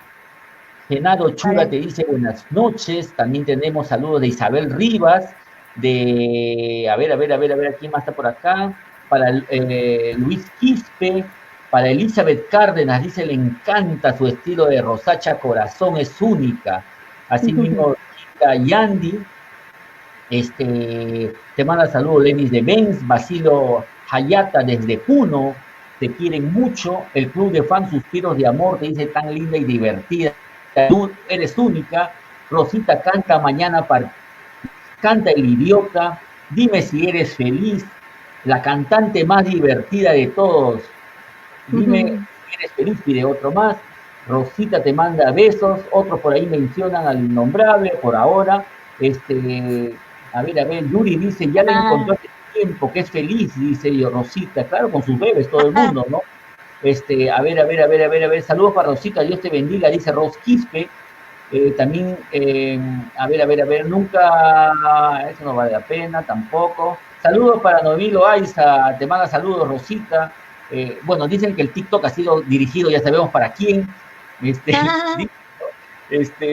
Genaro Chura Para, te dice buenas noches. También tenemos saludos de Isabel Rivas, a ver, ¿quién más está por acá? Para Luis Quispe, para Elizabeth Cárdenas, dice, le encanta su estilo de Rosacha Corazón, es única. Asimismo, Chica Yandy, te manda saludos Lenis de Benz, Basilo Hayata desde Puno, te quieren mucho. El club de fans Suspiros de Amor te dice tan linda y divertida. Tú eres única. Rosita canta mañana, canta el idiota. Dime si eres feliz. La cantante más divertida de todos. Dime si eres feliz, pide otro más. Rosita te manda besos. Otros por ahí mencionan al innombrable por ahora. A ver, Yuri dice, ya le ah, encontró hace tiempo, que es feliz, dice yo, Rosita, claro, con sus bebés, todo el mundo, ¿no? A ver, saludos para Rosita, Dios te bendiga, dice Ros Quispe. También, a ver, nunca, eso no vale la pena tampoco. Saludos para Noemí Loaiza, te manda saludos, Rosita. Bueno, dicen que el TikTok ha sido dirigido, ya sabemos para quién.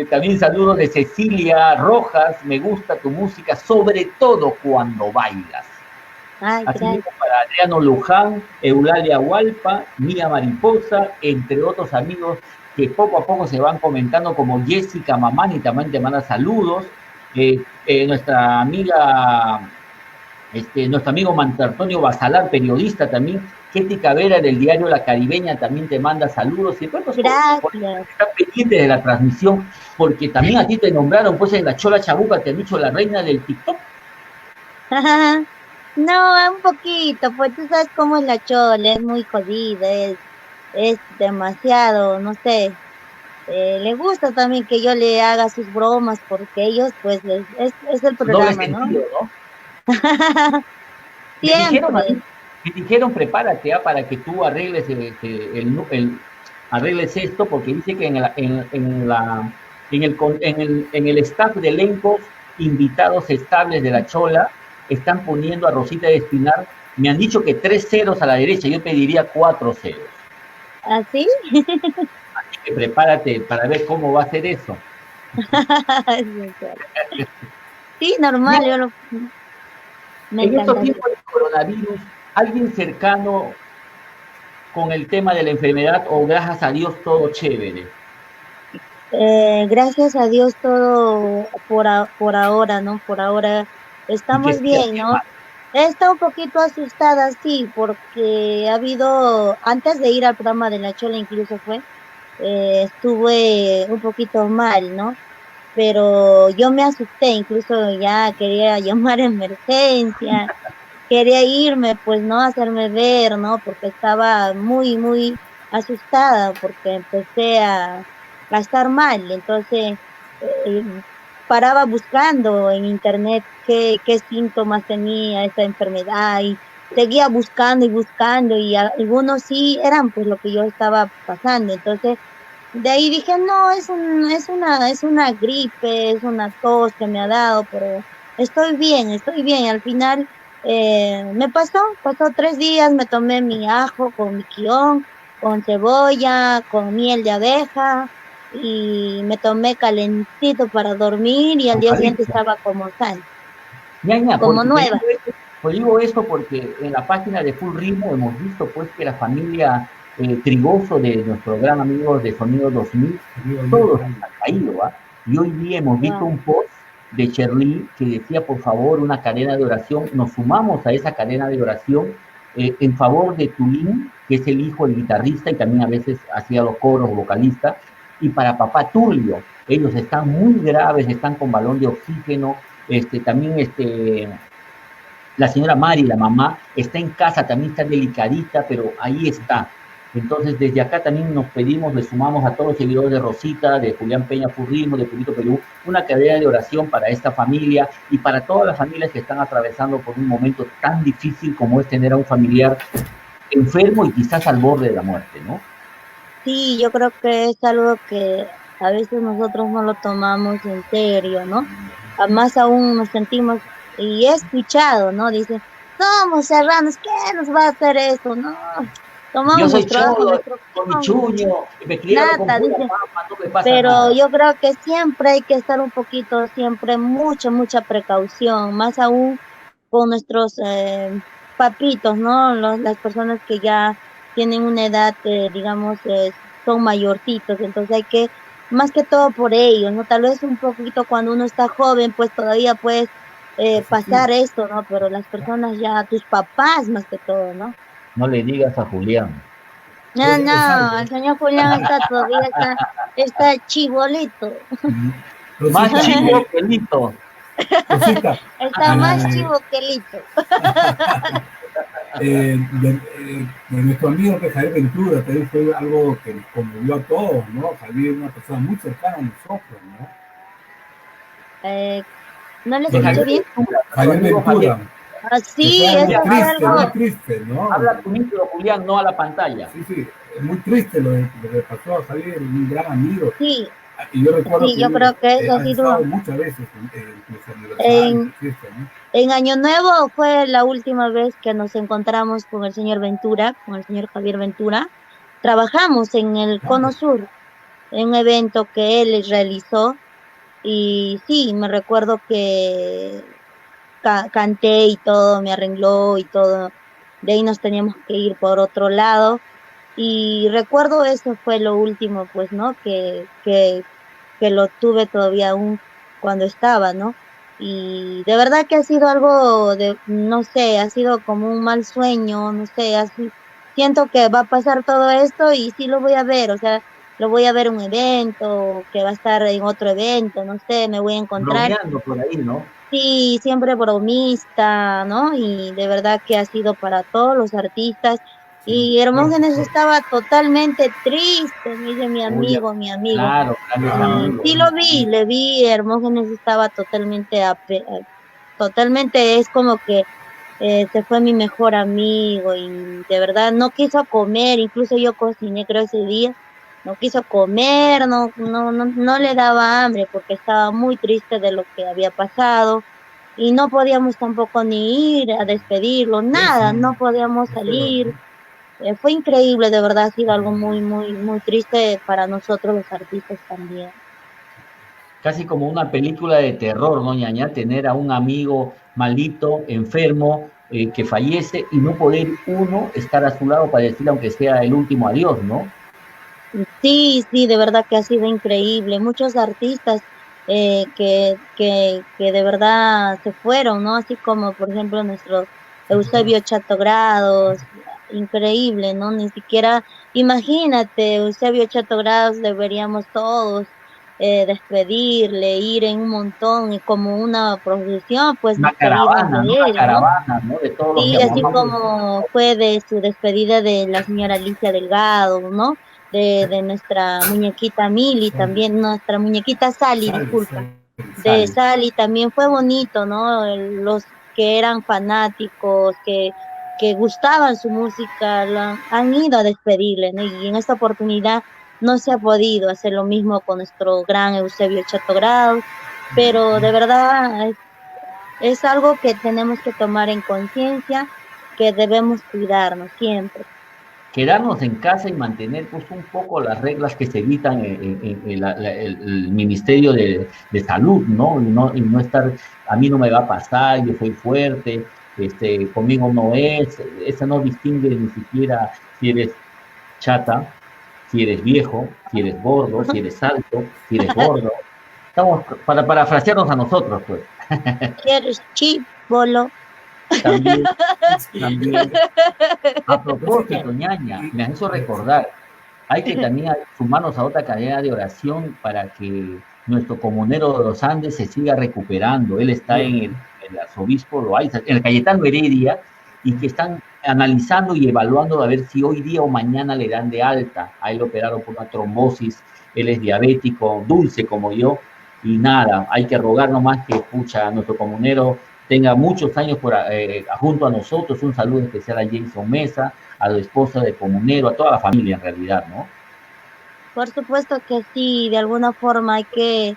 También saludos de Cecilia Rojas, me gusta tu música, sobre todo cuando bailas. ay, Así gracias. mismo para Adriano Luján, Eulalia Hualpa, Mía Mariposa, entre otros amigos que poco a poco se van comentando, como Jessica Mamani también te manda saludos. Nuestra amiga, nuestro amigo Manto Basalar, periodista también, Ketty Cavera del diario La Caribeña también te manda saludos. Y bueno, Gracias. están pendientes de la transmisión, porque también a ti te nombraron, pues en la Chola Chabuca te han dicho la reina del TikTok. No, un poquito, pues tú sabes cómo es la chola, es muy jodida, es demasiado, no sé, le gusta también que yo le haga sus bromas porque ellos, pues, es el Su doble programa, ¿no? sentido, ¿no? Me dijeron a mí, Siempre. me dijeron prepárate para que tú arregles arregles esto, porque dice que en el staff de elencos invitados estables de la Chola están poniendo a Rosita de Espinar. Me han dicho que 3 ceros a la derecha, yo pediría 4 ceros. ¿Así? Así que prepárate para ver cómo va a ser eso. Sí, normal, me En estos encantaría. tiempos de coronavirus, ¿alguien cercano con el tema de la enfermedad o gracias a Dios todo chévere? Gracias a Dios todo por ahora, ¿no? Por ahora ¿Y qué estamos sigue bien, así, ¿no? He estado un poquito asustada, sí, porque ha habido, antes de ir al programa de La Chola incluso estuve un poquito mal, ¿no? Pero yo me asusté, incluso ya quería llamar a emergencia, quería irme, pues, ¿no? Hacerme ver, ¿no? Porque estaba muy asustada, porque empecé a estar mal. Entonces, eh, paraba buscando en internet qué síntomas tenía esta enfermedad y seguía buscando y buscando y algunos sí eran pues lo que yo estaba pasando. Entonces, de ahí dije, no, es una gripe, es una tos que me ha dado, pero estoy bien, estoy bien. Al final pasó 3 días, me tomé mi ajo con mi quión, con cebolla, con miel de abeja y me tomé calentito para dormir y al día siguiente Eucalipto. estaba como sal, Ñaña, como porque nueva. Pues digo esto porque en la página de Full Ritmo hemos visto pues que la familia Trigoso de nuestro gran amigo de Sonido 2000, todos han caído, ¿va? Y hoy día hemos visto un post de Sherly que decía, por favor, una cadena de oración. Nos sumamos a esa cadena de oración en favor de Tulín, que es el hijo del guitarrista y también a veces hacía los coros, vocalista, y para papá Tulio. Ellos están muy graves, están con balón de oxígeno, también la señora Mari, la mamá, está en casa, también está delicadita, pero ahí está. Entonces, desde acá también nos pedimos, le sumamos a todos los seguidores de Rosita, de Julián Peña Furrismo, de Purito Perú, una cadena de oración para esta familia y para todas las familias que están atravesando por un momento tan difícil como es tener a un familiar enfermo y quizás al borde de la muerte, ¿no? Sí, yo creo que es algo que a veces nosotros no lo tomamos en serio, ¿no? Más aún nos sentimos, y he escuchado, ¿no? Dicen, somos serranos, ¿qué nos va a hacer esto? No, tomamos yo soy nuestro agua, cholo, nuestro con mi chuño, me criaron con nata, pura dice. papa, no me pasa Pero nada. yo creo que siempre hay que estar un poquito, siempre mucha precaución, más aún con nuestros papitos, ¿no? Las personas que ya tienen una edad, digamos, son mayorcitos, entonces hay que, más que todo por ellos, ¿no? Tal vez un poquito cuando uno está joven, pues todavía puedes pasar esto, ¿no? Pero las personas ya, tus papás más que todo, ¿no? No le digas a Julián. No, el señor Julián todavía está chibolito. Más chivo que Lito. Está más chivo que Lito. De nuestro amigo que Javier Ventura, también fue algo que nos conmovió a todos, ¿no? Javier es una persona muy cercana a nosotros, ¿no? No les escuché bien. Javier Ventura. Sí, eso fue algo muy triste, ¿no? Habla tu micro, Julián, no a la pantalla. Sí, es muy triste lo que pasó a Javier, un gran amigo. Sí. Y yo recuerdo sí, yo creo que eso ha sido muchas veces en los aniversarios, ¿no? En Año Nuevo fue la última vez que nos encontramos con el señor Ventura, con el señor Javier Ventura. Trabajamos en el Cono Sur, en un evento que él realizó, y sí, me recuerdo que canté y todo, me arregló y todo, de ahí nos teníamos que ir por otro lado, y recuerdo eso fue lo último, pues, ¿no? Que lo tuve todavía aún cuando estaba, ¿no? Y de verdad que ha sido algo de, no sé, ha sido como un mal sueño, no sé, así, siento que va a pasar todo esto y sí lo voy a ver, o sea, lo voy a ver en un evento, que va a estar en otro evento, no sé, me voy a encontrar. Bromeando por ahí, ¿no? Sí, siempre bromista, ¿no? Y de verdad que ha sido para todos los artistas. Y Hermógenes estaba totalmente triste, me dice mi amigo. Claro, sí lo vi, le vi, Hermógenes estaba totalmente, es como que se fue mi mejor amigo y de verdad no quiso comer, incluso yo cociné creo ese día, no quiso comer, no le daba hambre porque estaba muy triste de lo que había pasado y no podíamos tampoco ni ir a despedirlo, nada, no podíamos salir. Fue increíble, de verdad, ha sido algo muy triste para nosotros los artistas también. Casi como una película de terror, ¿no, ñaña? Tener a un amigo malito, enfermo, que fallece y no poder uno estar a su lado para decir aunque sea el último adiós, ¿no? Sí, de verdad que ha sido increíble. Muchos artistas que de verdad se fueron, ¿no? Así como, por ejemplo, nuestro Eusebio Chattogrados, increíble, ¿no? Ni siquiera, imagínate, Eusebio Chattogrados deberíamos todos despedirle, ir en un montón y como una procesión, pues una caravana, ¿no? De todos sí, así como fue de su despedida de la señora Alicia Delgado, ¿no? De nuestra muñequita Mili también, nuestra muñequita Sally, disculpa, de Sally también fue bonito, ¿no? Los que eran fanáticos, que gustaban su música, han ido a despedirle, ¿no? Y en esta oportunidad no se ha podido hacer lo mismo con nuestro gran Eusebio Chattogrados, pero de verdad es algo que tenemos que tomar en conciencia, que debemos cuidarnos siempre. Quedarnos en casa y mantener pues un poco las reglas que se evitan en el Ministerio de Salud, ¿no? Y no estar, a mí no me va a pasar, yo soy fuerte, conmigo no es, esa no distingue ni siquiera si eres chata, si eres viejo, si eres gordo, si eres alto, si eres gordo. Estamos para parafrasearnos a nosotros, pues. Si eres chibolo. También. A propósito, ñaña, me han hecho recordar, hay que también sumarnos a otra cadena de oración para que nuestro comunero de los Andes se siga recuperando. Él está en el arzobispo Loaiza, en el Cayetano Heredia, y que están analizando y evaluando a ver si hoy día o mañana le dan de alta. A él lo operaron por una trombosis, él es diabético, dulce como yo, y nada, hay que rogar nomás que, pucha, nuestro comunero tenga muchos años junto a nosotros. Un saludo especial a Jason Mesa, a la esposa del comunero, a toda la familia en realidad, ¿no? Por supuesto que sí, de alguna forma hay que,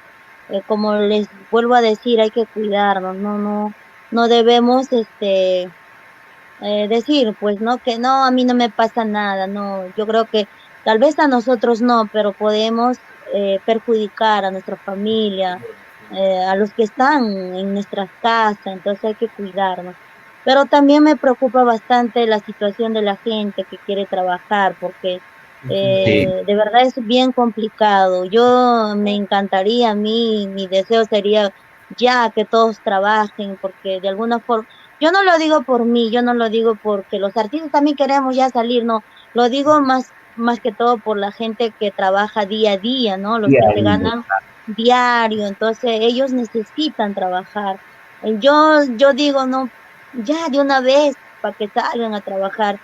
como les vuelvo a decir, hay que cuidarnos, no debemos decir, pues, ¿no? Que no, a mí no me pasa nada, no, yo creo que tal vez a nosotros no, pero podemos perjudicar a nuestra familia, a los que están en nuestras casas, entonces hay que cuidarnos. Pero también me preocupa bastante la situación de la gente que quiere trabajar, porque de verdad es bien complicado. Yo me encantaría, mi deseo sería ya que todos trabajen, porque de alguna forma, yo no lo digo por mí, yo no lo digo porque los artistas también queremos ya salir, no, lo digo más que todo por la gente que trabaja día a día, ¿no? Los que se ganan diario, entonces ellos necesitan trabajar. Yo digo, no, ya de una vez para que salgan a trabajar,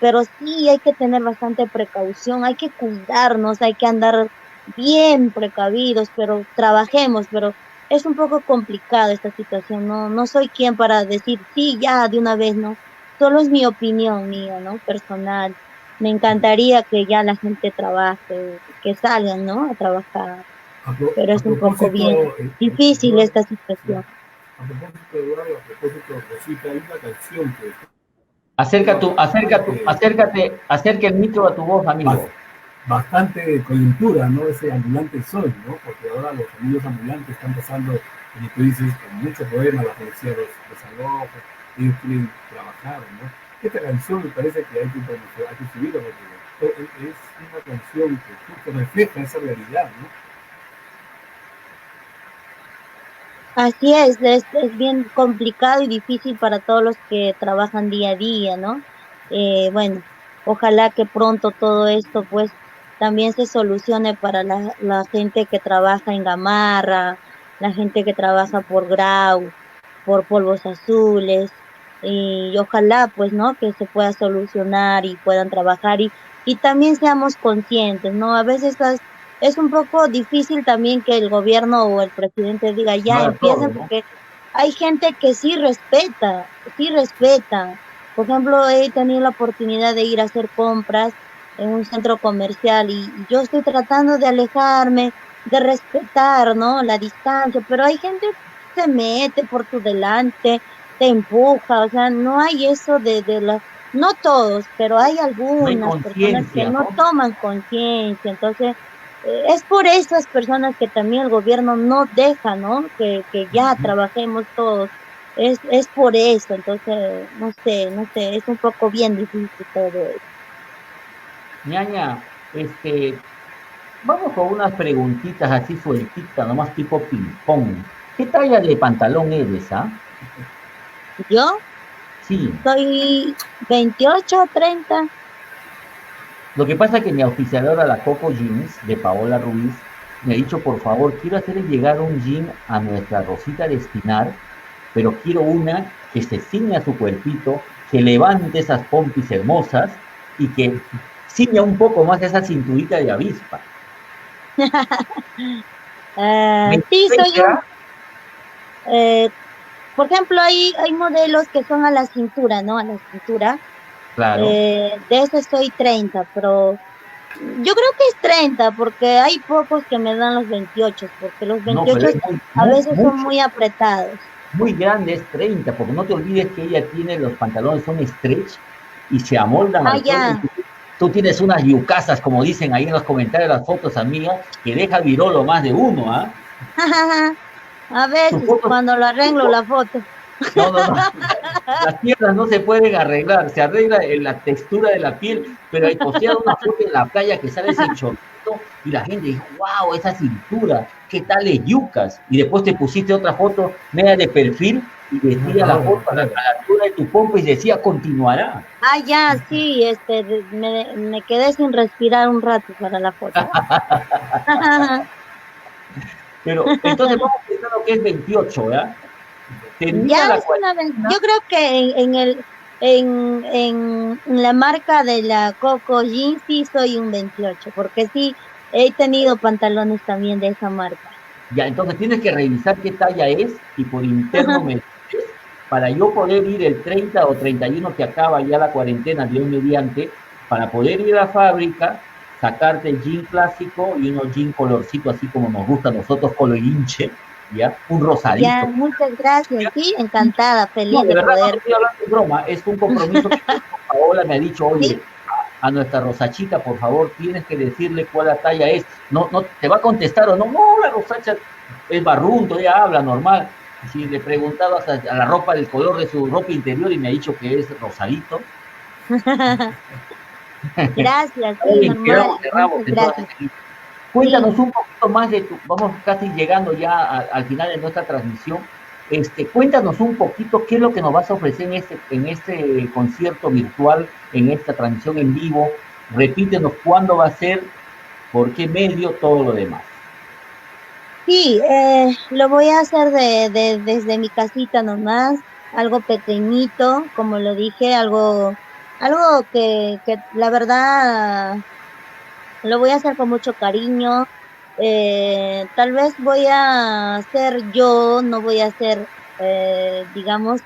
pero sí hay que tener bastante precaución, hay que cuidarnos, hay que andar bien precavidos, pero trabajemos, pero es un poco complicado esta situación, no soy quien para decir sí, ya de una vez, no, solo es mi opinión mía, ¿no? Personal. Me encantaría que ya la gente trabaje, que salgan, ¿no? A trabajar. Pero es un poco bien difícil esta situación. A propósito, Eduardo, a propósito, Rosita, hay una canción que... Acerca el micro a tu voz, amigo. Bastante coyuntura, ¿no? Ese ambulante soy, ¿no? Porque ahora los amigos ambulantes están pasando, como tú dices, con muchos problemas, la policía los desaloja, ellos quieren trabajar, ¿no? Esta canción me parece que hay que subirla porque es una canción que justo refleja esa realidad, ¿no? Así es bien complicado y difícil para todos los que trabajan día a día, ¿no? Bueno, ojalá que pronto todo esto pues también se solucione para la gente que trabaja en Gamarra, la gente que trabaja por Grau, por Polvos Azules, y ojalá pues, ¿no? Que se pueda solucionar y puedan trabajar y también seamos conscientes, ¿no? A veces es un poco difícil también que el gobierno o el presidente diga ya empiecen, porque hay gente que sí respeta. Por ejemplo, he tenido la oportunidad de ir a hacer compras en un centro comercial y yo estoy tratando de alejarme, de respetar, ¿no? La distancia, pero hay gente que se mete por tu delante, te empuja, o sea, no hay eso no todos, pero hay algunas personas que no toman conciencia, entonces es por esas personas que también el gobierno no deja, ¿no? Que ya trabajemos todos. Es por eso, entonces, no sé, es un poco bien difícil todo eso. Ñaña, vamos con unas preguntitas así sueltitas, nomás tipo ping-pong. ¿Qué talla de pantalón eres, ah? ¿Yo? Sí. Soy 28, 30. Lo que pasa es que mi auspiciadora, la Coco Jeans, de Paola Ruiz, me ha dicho, por favor, quiero hacerle llegar un jean a nuestra Rosita de Espinar, pero quiero una que se ciña su cuerpito, que levante esas pompis hermosas y que ciña un poco más esa cinturita de avispa. Sí, soy yo. Por ejemplo, hay modelos que son a la cintura, ¿no? A la cintura. Claro. De eso soy 30, pero yo creo que es 30, porque hay pocos que me dan los 28, porque los 28 a veces son muy apretados. Muy grande es 30, porque no te olvides que ella tiene los pantalones, son stretch y se amoldan al cuerpo. Tú tienes unas yucasas, como dicen ahí en los comentarios de las fotos, amiga, que deja virolo más de uno, ¿ah? A veces, cuando lo arreglo la foto. No. Las piernas no se pueden arreglar, se arregla en la textura de la piel, pero hay posteado una foto en la playa que sale ese chorrito y la gente dijo, wow, esa cintura, ¿qué tal es yucas? Y después te pusiste otra foto media de perfil y decía la foto a la altura de tu pompa y decía, continuará. Ah, ya, sí, me quedé sin respirar un rato para la foto. Pero entonces vamos pensando que es 28, ¿verdad? Ya es yo creo que en la marca de la Coco Jeans sí soy un 28, porque sí he tenido pantalones también de esa marca. Ya, entonces tienes que revisar qué talla es y por interno me dices, para yo poder ir el 30 o 31 que acaba ya la cuarentena, Dios mediante, para poder ir a la fábrica, sacarte el jean clásico y unos jean colorcito así como nos gusta a nosotros, color hinche, ¿ya? Un rosadito. Ya, muchas gracias, ¿ya? Sí, encantada, feliz no, de verdad, poder. No estoy hablando de broma, es un compromiso que Paola me ha dicho, oye, ¿sí? A nuestra Rosachita, por favor, tienes que decirle cuál la talla es. No, te va a contestar o no, la Rosacha es barrunto, ella habla normal. Si le preguntabas a la ropa del color de su ropa interior y me ha dicho que es rosadito. Gracias, sí, normal. Gracias. Cuéntanos un poquito más de vamos casi llegando ya al final de nuestra transmisión. Cuéntanos un poquito qué es lo que nos vas a ofrecer en este concierto virtual, en esta transmisión en vivo. Repítenos cuándo va a ser, por qué medio, todo lo demás. Sí, lo voy a hacer desde mi casita nomás, algo pequeñito, como lo dije, algo que la verdad lo voy a hacer con mucho cariño. Tal vez voy a ser yo, no voy a ser, digamos,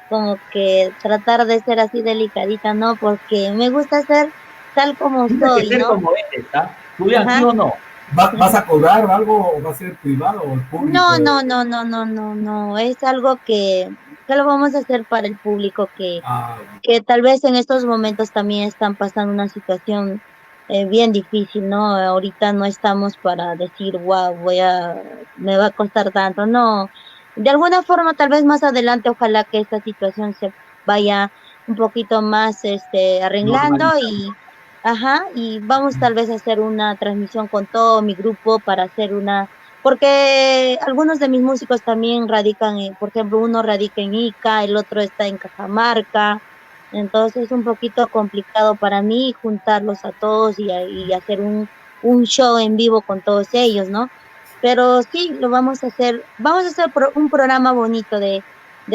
como que tratar de ser así delicadita, ¿no? Porque me gusta ser tal como soy, ¿no? Como eres, ¿ah? ¿Julián, sí o no? ¿Vas a cobrar algo o va a ser privado o el público? No, es algo que lo vamos a hacer para el público que tal vez en estos momentos también están pasando una situación bien difícil, ¿no? Ahorita no estamos para decir, wow, me va a costar tanto, no. De alguna forma, tal vez más adelante, ojalá que esta situación se vaya un poquito más arreglando y vamos tal vez a hacer una transmisión con todo mi grupo para hacer porque algunos de mis músicos también radican por ejemplo, uno radica en Ica, el otro está en Cajamarca, entonces es un poquito complicado para mí juntarlos a todos y hacer un show en vivo con todos ellos, ¿no? Pero sí, lo vamos a hacer un programa bonito de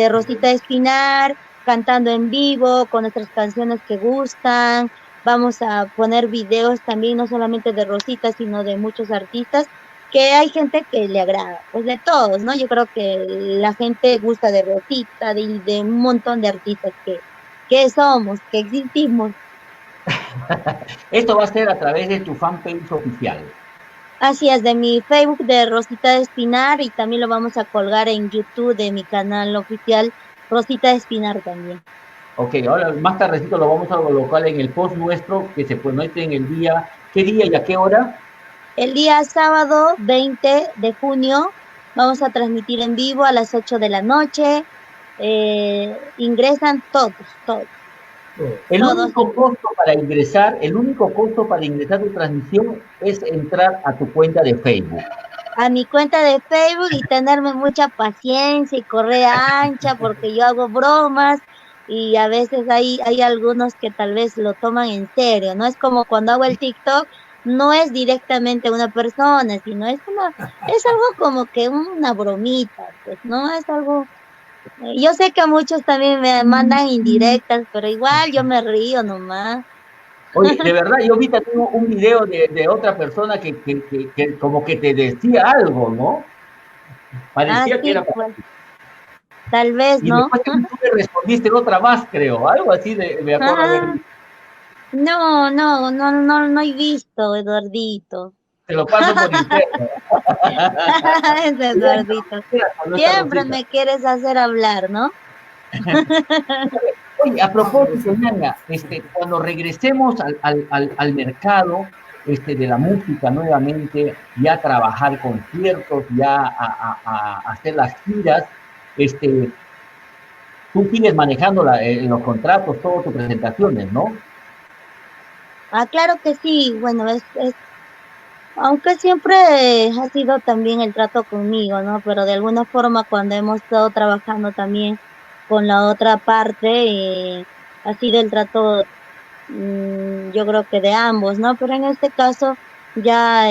Rosita Espinar, cantando en vivo, con nuestras canciones que gustan. Vamos a poner videos también, no solamente de Rosita, sino de muchos artistas, que hay gente que le agrada, pues de todos, ¿no? Yo creo que la gente gusta de Rosita, de un montón de artistas que somos, que existimos. Esto va a ser a través de tu fanpage oficial. Así es, de mi Facebook de Rosita Espinar, y también lo vamos a colgar en YouTube de mi canal oficial Rosita Espinar también. Ok, ahora más tardecito lo vamos a colocar en el post nuestro que se promete en el día. ¿Qué día y a qué hora? El día sábado 20 de junio vamos a transmitir en vivo a las 8 de la noche. Ingresan todos. El único costo para ingresar tu transmisión es entrar a tu cuenta de Facebook. A mi cuenta de Facebook y tenerme mucha paciencia y correa ancha porque yo hago bromas y a veces hay algunos que tal vez lo toman en serio, ¿no? Es como cuando hago el TikTok, no es directamente una persona, sino es algo como que una bromita, pues, ¿no? Es algo... Yo sé que muchos también me mandan indirectas, pero igual yo me río nomás. Oye, de verdad, yo vi también un video de otra persona que como que te decía algo, ¿no? Parecía que era... Pues, tal vez, y ¿no? Después tú le respondiste otra más, creo, algo así me acuerdo haber... No he visto, Eduardito. Te lo paso por interno. Ese Eduardito. Siempre me quieres hacer hablar, ¿no? Oye, a propósito, Ñaña, cuando regresemos al mercado de la música nuevamente, ya a trabajar conciertos, ya a hacer las giras, tú sigues manejando los contratos, todas tus presentaciones, ¿no? Ah, claro que sí, bueno, aunque siempre ha sido también el trato conmigo, ¿no? Pero de alguna forma cuando hemos estado trabajando también con la otra parte, ha sido el trato, yo creo que de ambos, ¿no? Pero en este caso ya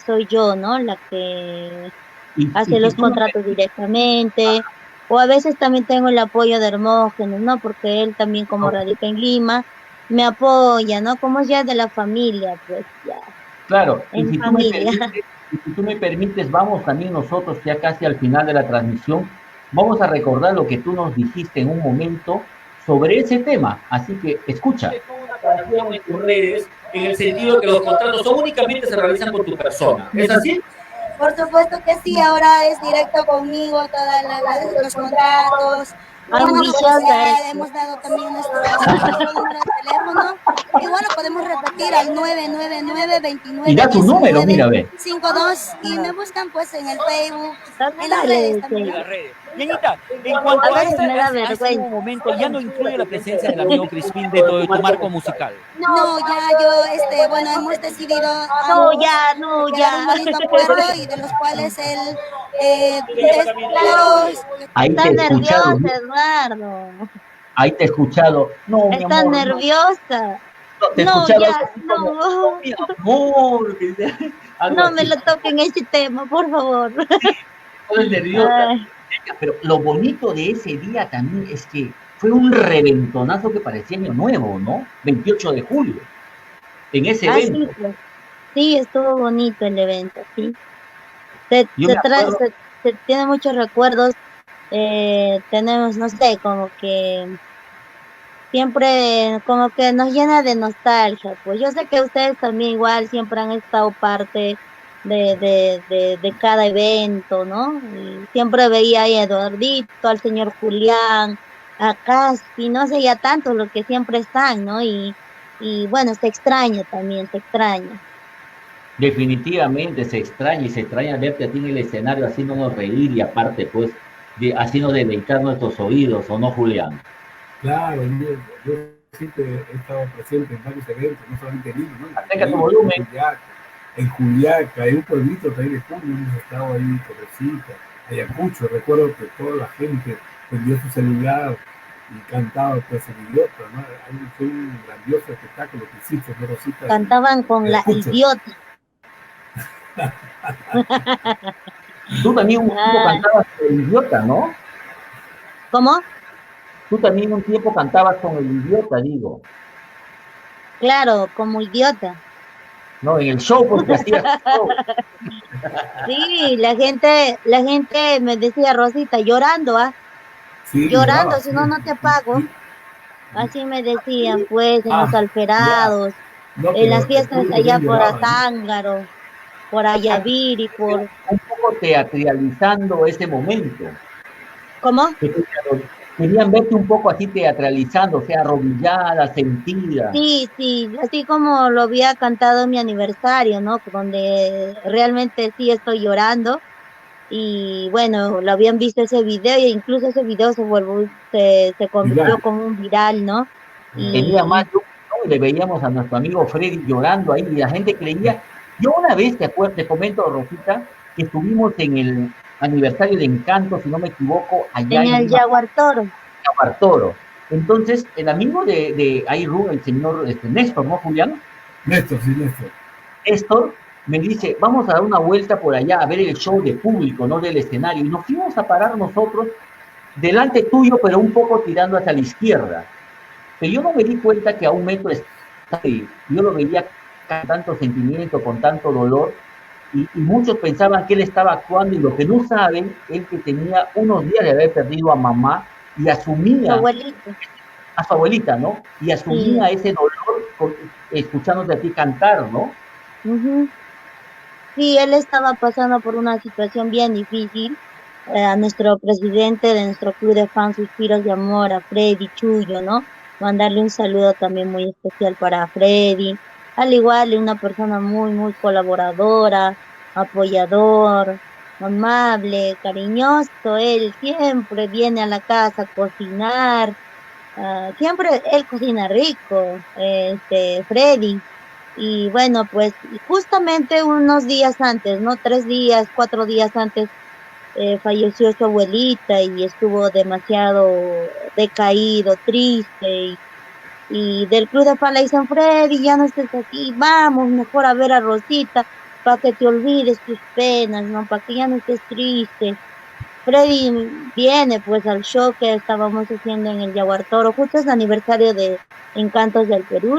soy yo, ¿no? La que Y hace si los tú no me, contratos directamente, o a veces también tengo el apoyo de Hermógenes, ¿no? Porque él también como radica en Lima, me apoya, ¿no? Como es ya de la familia, pues ya, claro, en familia. y si tú me permites, vamos también nosotros ya casi al final de la transmisión, vamos a recordar lo que tú nos dijiste en un momento sobre ese tema. Así que escucha. Una aclaración en tus redes, en el sentido de que los contratos son únicamente se realizan con tu persona. ¿Es así? Por supuesto que sí, ahora es directo conmigo todos los contratos. Ambiciosa es. Hemos dado también nuestro número de teléfono. Y bueno, podemos repetir al 999 Y da tu número, 29 mira, ve. 52 y me buscan pues en el Facebook, en las Dale, redes sí. también. Ñañita, en cuanto A a veces este, me da a este vergüenza. nuevo momento, ya no influye la presencia del amigo Crispín dentro de tu marco musical. No, ya yo, bueno, hemos decidido No, ambos ya, no, llegar a ya. un bonito acuerdo y de los cuales él, claro, Ahí te Está he escuchado, nerviosa, Eduardo. ahí te he escuchado. No, mi Está amor, nerviosa. no, te he No, escuchado ya, así como, no. mi amor, que sea algo No así. me lo toquen ese tema, por favor. Todo es nerviosa. Ay, Pero lo bonito de ese día también es que fue un reventonazo que parecía año nuevo, ¿no? 28 de julio, en ese sí, evento. pues. Sí, estuvo bonito el evento, sí. Se, Yo se me trae, acuerdo, se tiene muchos recuerdos. Tenemos, no sé, como que siempre, como que nos llena de nostalgia. Pues yo sé que ustedes también igual siempre han estado parte de cada evento, ¿no? Y siempre veía ahí a Eduardito, al señor Julián, a Caspi, no sé, ya tantos los que siempre están, ¿no? Y bueno, se extraña también, se extraña. definitivamente se extraña y se extraña verte a ti en el escenario haciéndonos reír y aparte, pues, haciéndonos deleitar nuestros oídos, ¿o no, Julián? Claro, yo siempre he estado presente en varios eventos, no solamente en Lima, ¿no? Acerca tu volumen. En Juliaca, en un pueblito también de Julio, hemos estado ahí, Torrecita, Ayacucho. Recuerdo que toda la gente prendió su celular y cantaba pues el idiota, ¿no? Fue un grandioso espectáculo que hiciste, ¿no, Rosita? Cantaban con la Ayacucho. idiota. Tú también un tiempo cantabas con el idiota, ¿no? ¿Cómo? Tú también un tiempo cantabas con el idiota, digo. Claro, como idiota. No, en el show, porque hacías show. Sí, la gente me decía, Rosita, llorando, Sí, llorando, lloraba, si no, sí. no te pago. Así me decían, pues, en los Ah, alferados, No, en pero las el fiestas público allá también por lloraba, ¿no? Azángaro, por Ayaviri, por... Un poco teatralizando ese momento. ¿Cómo? Querían verte un poco así teatralizando, o sea, arrodillada, sentida. Sí, sí, así como lo había cantado en mi aniversario, ¿no? Donde realmente sí estoy llorando. Y bueno, lo habían visto ese video e incluso ese video se convirtió Viral. como un viral, ¿no? Tenía más Y luz, ¿no? Y le veíamos a nuestro amigo Freddy llorando ahí y la gente creía. Yo una vez, te comento, Rosita, que estuvimos en el aniversario de Encanto, si no me equivoco, allá en en el Lima, Jaguar Toro. Toro. Entonces, el amigo de Ayru, el señor Néstor, ¿no, Julián? Néstor, sí, Néstor. Néstor me dice, vamos a dar una vuelta por allá a ver el show de público, no del escenario. Y nos fuimos a parar nosotros delante tuyo, pero un poco tirando hacia la izquierda. Pero yo no me di cuenta que a un metro estaba y yo lo veía con tanto sentimiento, con tanto dolor, y muchos pensaban que él estaba actuando, y lo que no saben es que tenía unos días de haber perdido a mamá y Su asumía abuelito. a su abuelita, ¿no? Y asumía ese dolor escuchándote a ti cantar, ¿no? Ujú. Sí, él estaba pasando por una situación bien difícil. A nuestro presidente de nuestro club de fans Suspiros de Amor, a Freddy Chullo, ¿no? Mandarle un saludo también muy especial para Freddy. Al igual, una persona muy, muy colaboradora, apoyador. amable, cariñoso. Él siempre viene a la casa a cocinar. Siempre él cocina rico, Freddy. Y bueno, pues justamente unos días antes, ¿no? 3 días, 4 días antes, falleció su abuelita y estuvo demasiado decaído, triste. Y del Club de Fala dicen, Freddy, ya no estés aquí, vamos mejor a ver a Rosita, para que te olvides tus penas, ¿no? Para que ya no estés triste. Freddy viene pues al show que estábamos haciendo en el Yaguar Toro, justo es el aniversario de Encantos del Perú,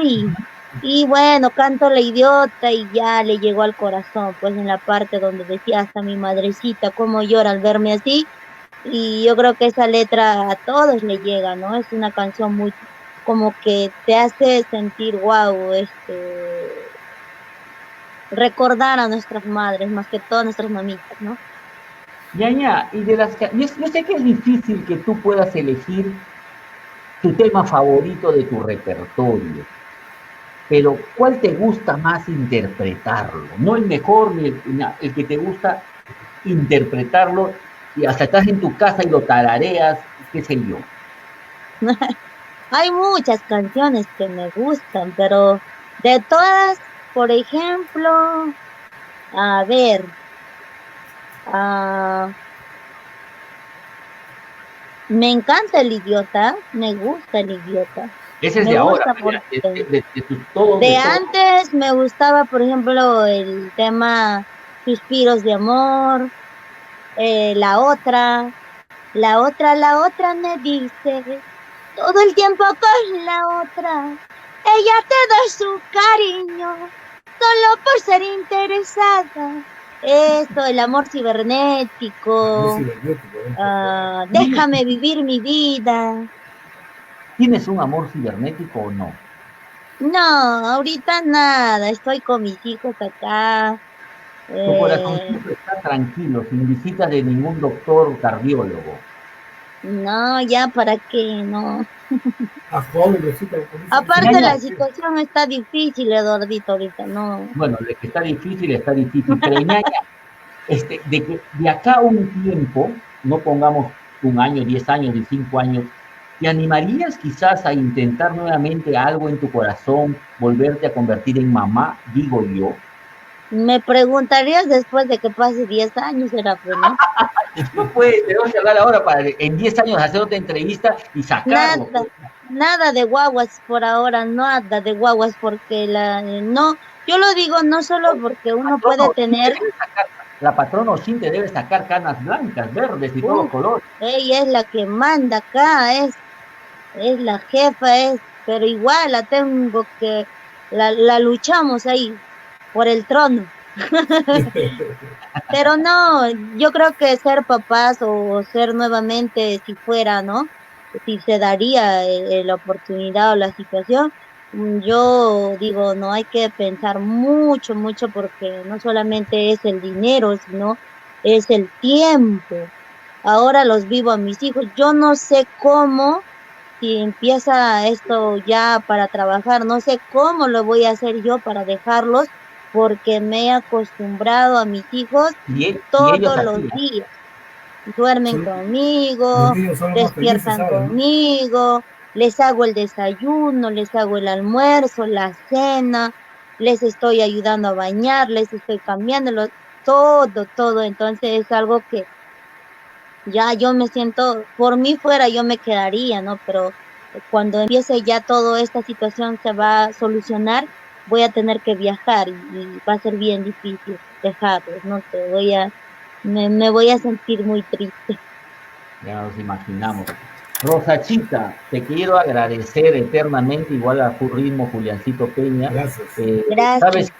y bueno, canto La Idiota y ya le llegó al corazón, pues en la parte donde decía hasta mi madrecita cómo llora al verme así, y yo creo que esa letra a todos le llega, ¿no? Es una canción muy como que te hace sentir wow, recordar a nuestras madres, más que todas nuestras mamitas, ¿no? Ñaña, y de las yo sé que es difícil que tú puedas elegir tu tema favorito de tu repertorio, pero ¿cuál te gusta más interpretarlo? No el mejor, ni el que te gusta interpretarlo y hasta estás en tu casa y lo tarareas, qué sé yo. Hay muchas canciones que me gustan, pero de todas, por ejemplo, a ver, me encanta El Idiota, me gusta El Idiota. Ese es Me de gusta ahora, porque todo. de antes me gustaba, por ejemplo, el tema Suspiros de Amor, la otra me dice, todo el tiempo con la otra, ella te da su cariño, solo por ser interesada. Esto, el amor cibernético, déjame vivir mi vida. ¿Tienes un amor cibernético o no? No, ahorita nada, estoy con mis hijos acá. Tu corazoncito está tranquilo, sin visita de ningún doctor cardiólogo. No, ya para qué, no. Aparte la situación está difícil, Eduardito, ahorita, no. Bueno, de que está difícil, pero Ñaña, de acá a un tiempo, no pongamos 1 año, 10 años, 15 años, ¿te animarías quizás a intentar nuevamente algo en tu corazón, volverte a convertir en mamá, digo yo? Me preguntarías después de que pase 10 años, ¿será pues, no? No puedes, tenemos que hablar ahora para en 10 años hacer otra entrevista y sacarlo. Nada de guaguas por ahora, nada de guaguas porque no, yo lo digo no solo porque uno puede tener... La patrona Oshin te debe sacar canas blancas, verdes y todos colores. Ella es la que manda acá, es la jefa, pero igual la tengo que, la luchamos ahí por el trono. Pero no, yo creo que ser papás o ser nuevamente, si fuera, ¿no? Si se daría la oportunidad o la situación, yo digo, no hay que pensar mucho, porque no solamente es el dinero, sino es el tiempo. Ahora los vivo a mis hijos. Yo no sé cómo, si empieza esto ya para trabajar, no sé cómo lo voy a hacer yo para dejarlos, porque me he acostumbrado a mis hijos todos los días. Duermen conmigo, despiertan conmigo, les hago el desayuno, les hago el almuerzo, la cena, les estoy ayudando a bañar, les estoy cambiándolo, todo. Entonces es algo que ya yo me siento, por mí fuera yo me quedaría, ¿no? Pero cuando empiece ya toda esta situación se va a solucionar, voy a tener que viajar y va a ser bien difícil dejarlos, no sé, me voy a sentir muy triste. Ya nos imaginamos. Rosachita, te quiero agradecer eternamente, igual a tu ritmo, Juliancito Peña. Gracias. Gracias.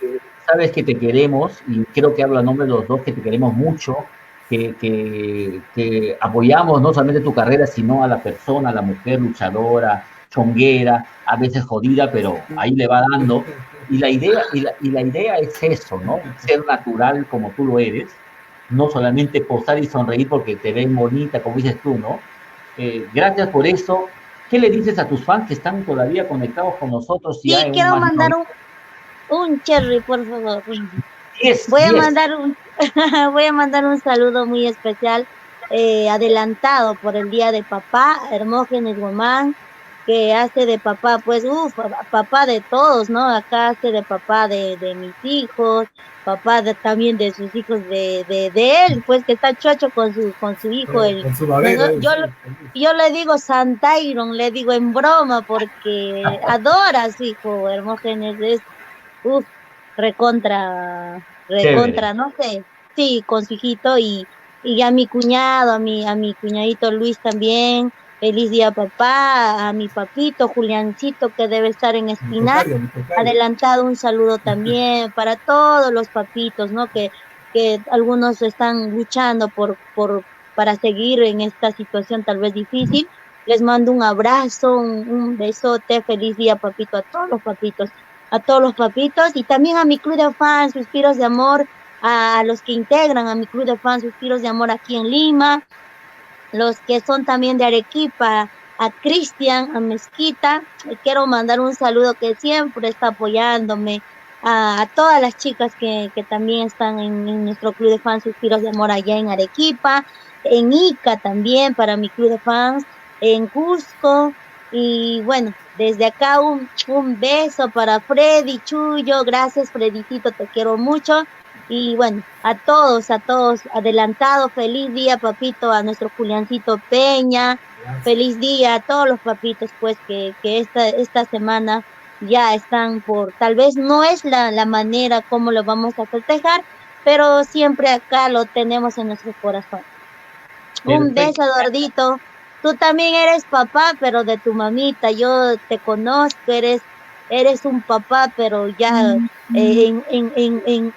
Sabes que te queremos, y creo que hablo a nombre de los dos, que te queremos mucho, que apoyamos no solamente tu carrera, sino a la persona, a la mujer luchadora, chonguera, a veces jodida, pero ahí le va dando. Y la idea es eso, ¿no? Ser natural como tú lo eres, no solamente posar y sonreír porque te ven bonita, como dices tú, ¿no? Gracias por eso. ¿Qué le dices a tus fans que están todavía conectados con nosotros? Sí, quiero mandar un cherry, por favor. Voy a mandar voy a mandar un saludo muy especial, adelantado por el Día de Papá, Hermógenes Guamán, que hace de papá, pues, papá de todos, ¿no? Acá hace de papá de mis hijos, papá también de sus hijos de él, pues, que está chocho con su hijo. Con su babero. Yo le digo Santairon, le digo en broma, porque adora a su hijo Hermógenes, es, recontra, Chévere. no sé, sí, con su hijito y a mi cuñado, a mi cuñadito Luis también, feliz día papá, a mi papito Juliancito que debe estar en Espinar, Mi tocayo. adelantado un saludo también para todos los papitos, ¿no? Que algunos están luchando para seguir en esta situación tal vez difícil. Les mando un abrazo, un besote, feliz día papito a todos los papitos y también a mi club de fans, Suspiros de Amor, a los que integran a mi club de fans, Suspiros de Amor aquí en Lima, los que son también de Arequipa, a Cristian, a Mezquita. Quiero mandar un saludo que siempre está apoyándome, a todas las chicas que también están en nuestro club de fans Suspiros de Amor allá en Arequipa, en Ica también para mi club de fans, en Cusco, y bueno, desde acá un beso para Freddy Chuyo, gracias Fredicito, te quiero mucho. Y bueno, a todos, adelantado, feliz día, papito, a nuestro Juliancito Peña, feliz día a todos los papitos, pues, que esta semana ya están tal vez no es la manera como lo vamos a festejar, pero siempre acá lo tenemos en nuestro corazón. Un beso, Eduardito. Tú también eres papá, pero de tu mamita, yo te conozco, eres un papá, pero ya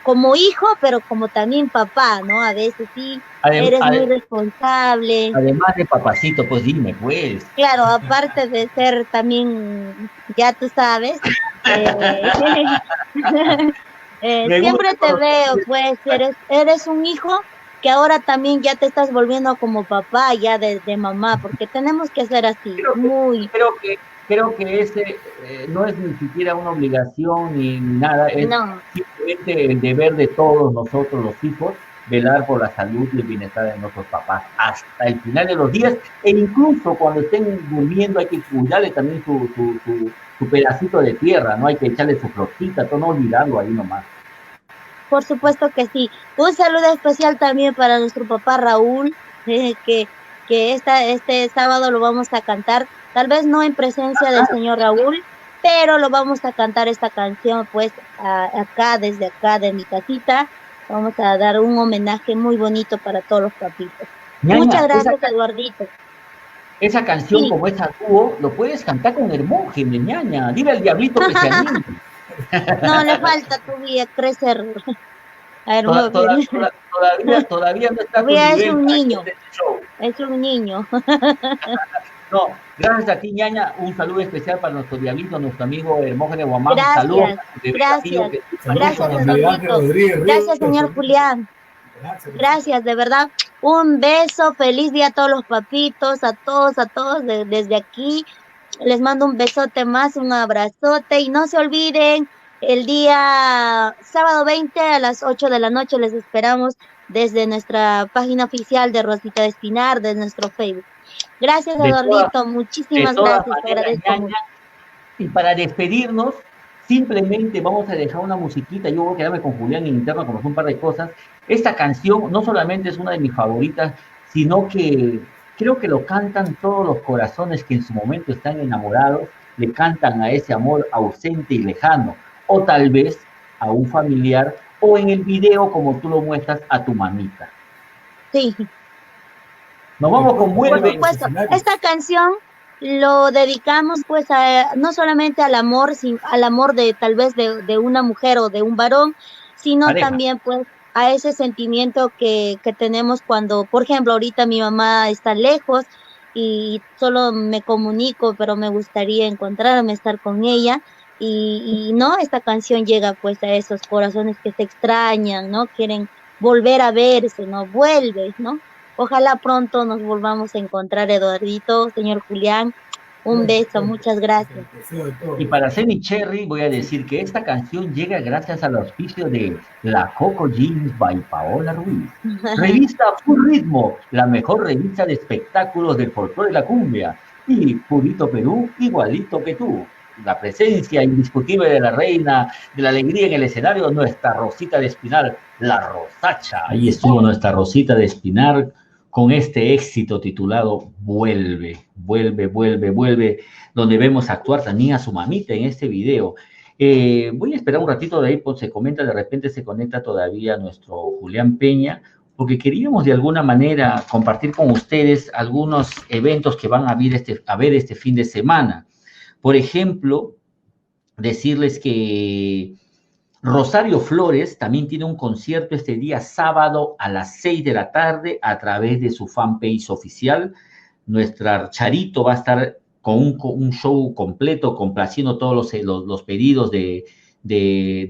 como hijo, pero como también papá, ¿no? A veces sí, eres muy responsable. Además de papacito, pues dime, pues. Claro, aparte de ser también, ya tú sabes, siempre te veo, pues, eres un hijo que ahora también ya te estás volviendo como papá ya de mamá, porque tenemos que ser así, Creo que ese no es ni siquiera una obligación ni nada, es simplemente el deber de todos nosotros los hijos, velar por la salud y el bienestar de nuestros papás hasta el final de los días, e incluso cuando estén durmiendo hay que cuidarle también su pedacito de tierra, no hay que echarle su florcita, todo no olvidarlo ahí nomás. Por supuesto que sí. Un saludo especial también para nuestro papá Raúl, que este sábado lo vamos a cantar, tal vez no en presencia del señor Raúl, pero lo vamos a cantar esta canción, pues, desde acá de mi casita. Vamos a dar un homenaje muy bonito para todos los papitos. Ñaña, muchas gracias, Eduardito. Esa canción, como esa dúo, lo puedes cantar con Hermógenes, Ñaña. Dile al diablito que se anime. No, le falta todavía crecer. Todavía no está. Es un niño. Es un niño. No, gracias a ti, Ñaña. Un saludo especial para nuestro diablito, nuestro amigo Hermógenes Guamán. Saludos. Gracias, gracias, señor Julián. Gracias, de verdad. Un beso, feliz día a todos los papitos, a todos, desde aquí. Les mando un besote más, un abrazote y no se olviden, el día sábado 20 a las 8 de la noche les esperamos desde nuestra página oficial de Rosita de Espinar, de nuestro Facebook. Gracias, Eduardito, muchísimas gracias. Te agradezco mucho. Y para despedirnos, simplemente vamos a dejar una musiquita. Yo voy a quedarme con Julián en interno, como son un par de cosas. Esta canción no solamente es una de mis favoritas, sino que creo que lo cantan todos los corazones que en su momento están enamorados, le cantan a ese amor ausente y lejano, o tal vez a un familiar, o en el video, como tú lo muestras, a tu mamita. Sí. Nos vamos con Vuelve. Por supuesto, esta canción lo dedicamos pues no solamente al amor de tal vez de una mujer o de un varón, sino también pues a ese sentimiento que tenemos cuando, por ejemplo, ahorita mi mamá está lejos y solo me comunico, pero me gustaría encontrarme, estar con ella y no, esta canción llega pues a esos corazones que se extrañan, ¿no? Quieren volver a verse, ¿no? Vuelves, ¿no? Ojalá pronto nos volvamos a encontrar, Eduardito, señor Julián. Un beso, muchas gracias. Y para Semi Cherry voy a decir que esta canción llega gracias al auspicio de La Coco Jeans by Paola Ruiz. Revista Full Ritmo, la mejor revista de espectáculos del folclore de la cumbia. Y Purito Perú, igualito que tú. La presencia indiscutible de la reina de la alegría en el escenario, nuestra Rosita de Espinar, la Rosacha. Ahí estuvo nuestra Rosita de Espinar con este éxito titulado Vuelve, vuelve, vuelve, vuelve, donde vemos actuar también a su mamita en este video. Voy a esperar un ratito, de ahí pues, se comenta, de repente se conecta todavía nuestro Julián Peña, porque queríamos de alguna manera compartir con ustedes algunos eventos que van a ver este fin de semana. Por ejemplo, decirles que Rosario Flores también tiene un concierto este día sábado a las 6 de la tarde a través de su fanpage oficial. Nuestra Charito va a estar con un show completo, complaciendo todos los pedidos de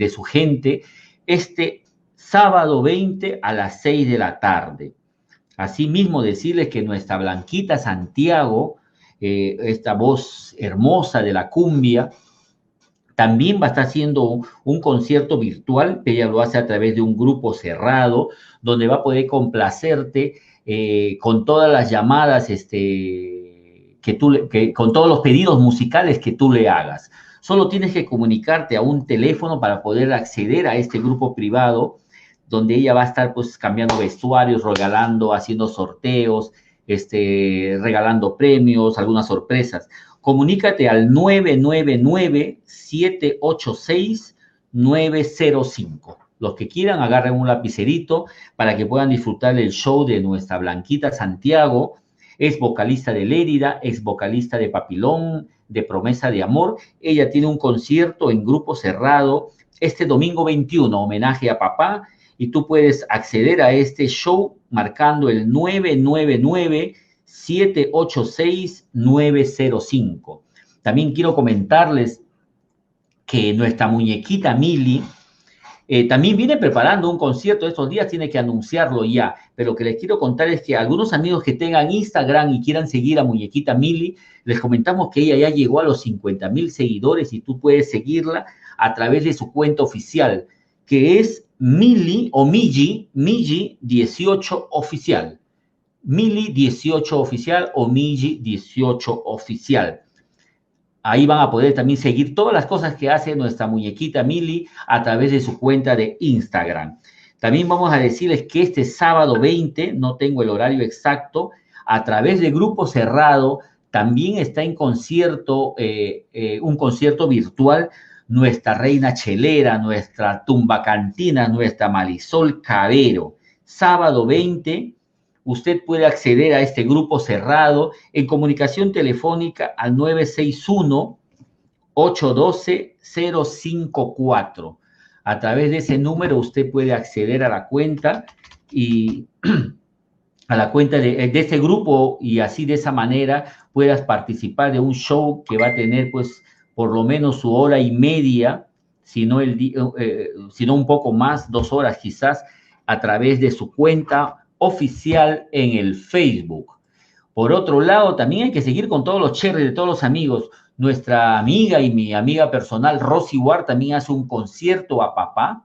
su gente, este sábado 20 a las 6 de la tarde. Asimismo, decirles que nuestra Blanquita Santiago, esta voz hermosa de la cumbia, también va a estar haciendo un concierto virtual, ella lo hace a través de un grupo cerrado, donde va a poder complacerte con todas las llamadas, con todos los pedidos musicales que tú le hagas. Solo tienes que comunicarte a un teléfono para poder acceder a este grupo privado, donde ella va a estar pues cambiando vestuarios, regalando, haciendo sorteos, regalando premios, algunas sorpresas. Comunícate al 999-786-905. Los que quieran, agarren un lapicerito para que puedan disfrutar del show de nuestra Blanquita Santiago. Es vocalista de Lérida, es vocalista de Papilón, de Promesa de Amor. Ella tiene un concierto en grupo cerrado este domingo 21, homenaje a papá, y tú puedes acceder a este show marcando el 999-786-905. También quiero comentarles que nuestra muñequita Mili también viene preparando un concierto estos días, tiene que anunciarlo ya, pero lo que les quiero contar es que algunos amigos que tengan Instagram y quieran seguir a muñequita Mili, les comentamos que ella ya llegó a los 50,000 seguidores y tú puedes seguirla a través de su cuenta oficial, que es Mili o Migi 18 oficial. Mili 18 oficial o Migi 18 oficial. Ahí van a poder también seguir todas las cosas que hace nuestra muñequita Mili a través de su cuenta de Instagram. También vamos a decirles que este sábado 20, no tengo el horario exacto, a través de Grupo Cerrado, también está en concierto, un concierto virtual, nuestra reina chelera, nuestra tumba cantina, nuestra Marisol Cabero. Sábado 20, usted puede acceder a este grupo cerrado en comunicación telefónica al 961-812-054. A través de ese número usted puede acceder a la cuenta y a la cuenta de este grupo, y así de esa manera puedas participar de un show que va a tener pues por lo menos su hora y media, si no un poco más, 2 horas quizás, a través de su cuenta oficial en el Facebook. Por otro lado, también hay que seguir con todos los cherries de todos los amigos. Nuestra amiga y mi amiga personal, Rosy Ward, también hace un concierto a papá.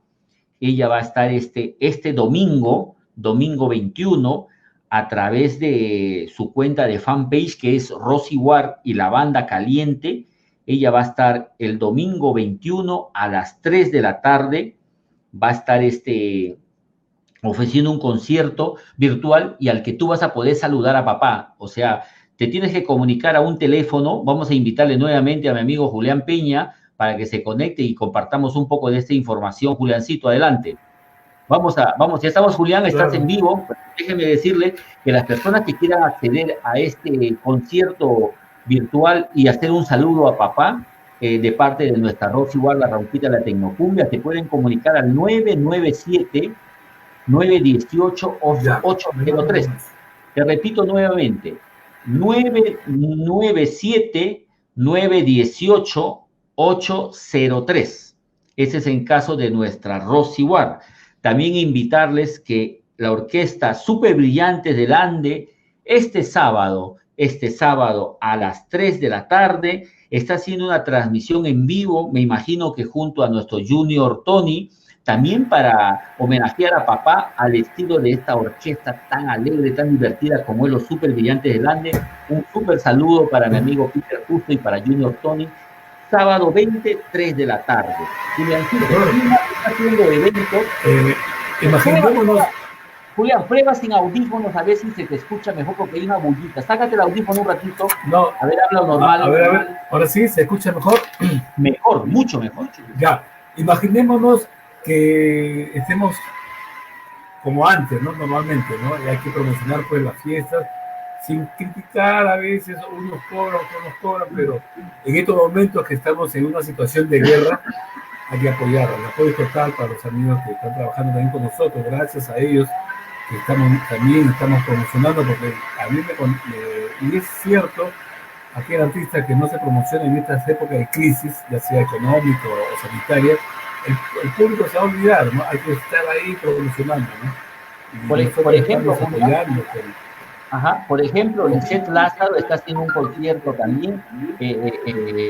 Ella va a estar este domingo 21, a través de su cuenta de fanpage, que es Rosy Ward y la Banda Caliente. Ella va a estar el domingo 21 a las 3 de la tarde. Va a estar ofreciendo un concierto virtual y al que tú vas a poder saludar a papá. O sea, te tienes que comunicar a un teléfono. Vamos a invitarle nuevamente a mi amigo Julián Peña para que se conecte y compartamos un poco de esta información. Juliancito, adelante. Vamos, ya estamos, Julián, estás en vivo. Déjeme decirle que las personas que quieran acceder a este concierto virtual y hacer un saludo a papá de parte de nuestra Rosy Ward, la Rautita de la Tecnocumbia, se pueden comunicar al 997-918-803. Te repito nuevamente, 997-918-803. Ese es en caso de nuestra Rosy Ward. También invitarles que la orquesta Super Brillantes del Ande este sábado este sábado a las 3 de la tarde. Está haciendo una transmisión en vivo, me imagino que junto a nuestro Junior Tony, también para homenajear a papá al estilo de esta orquesta tan alegre, tan divertida como es los Super Brillantes del Ande. Un súper saludo para mi amigo Peter Justo y para Junior Tony. Sábado 20, 3 de la tarde. Juliancito, está haciendo eventos. Imaginémonos. Julián, prueba sin audífonos a ver si se te escucha mejor porque hay una bullita. Sácate el audífono un ratito. No. A ver, habla normal. A ver. Ahora sí, ¿se escucha mejor? Mejor, mucho mejor. Ya. Imaginémonos que estemos como antes, ¿no? Normalmente, ¿no? Y hay que promocionar pues las fiestas sin criticar a veces, unos cobran, pero en estos momentos que estamos en una situación de guerra, hay que apoyar, el apoyo total para los amigos que están trabajando también con nosotros, gracias a ellos que estamos promocionando, porque a mí y es cierto, aquel artista que no se promociona en estas épocas de crisis, ya sea económico o sanitaria, el público se va a olvidar, ¿no? Hay que estar ahí promocionando, ¿no? Por ejemplo, por ejemplo, Lisette Lázaro está haciendo un concierto también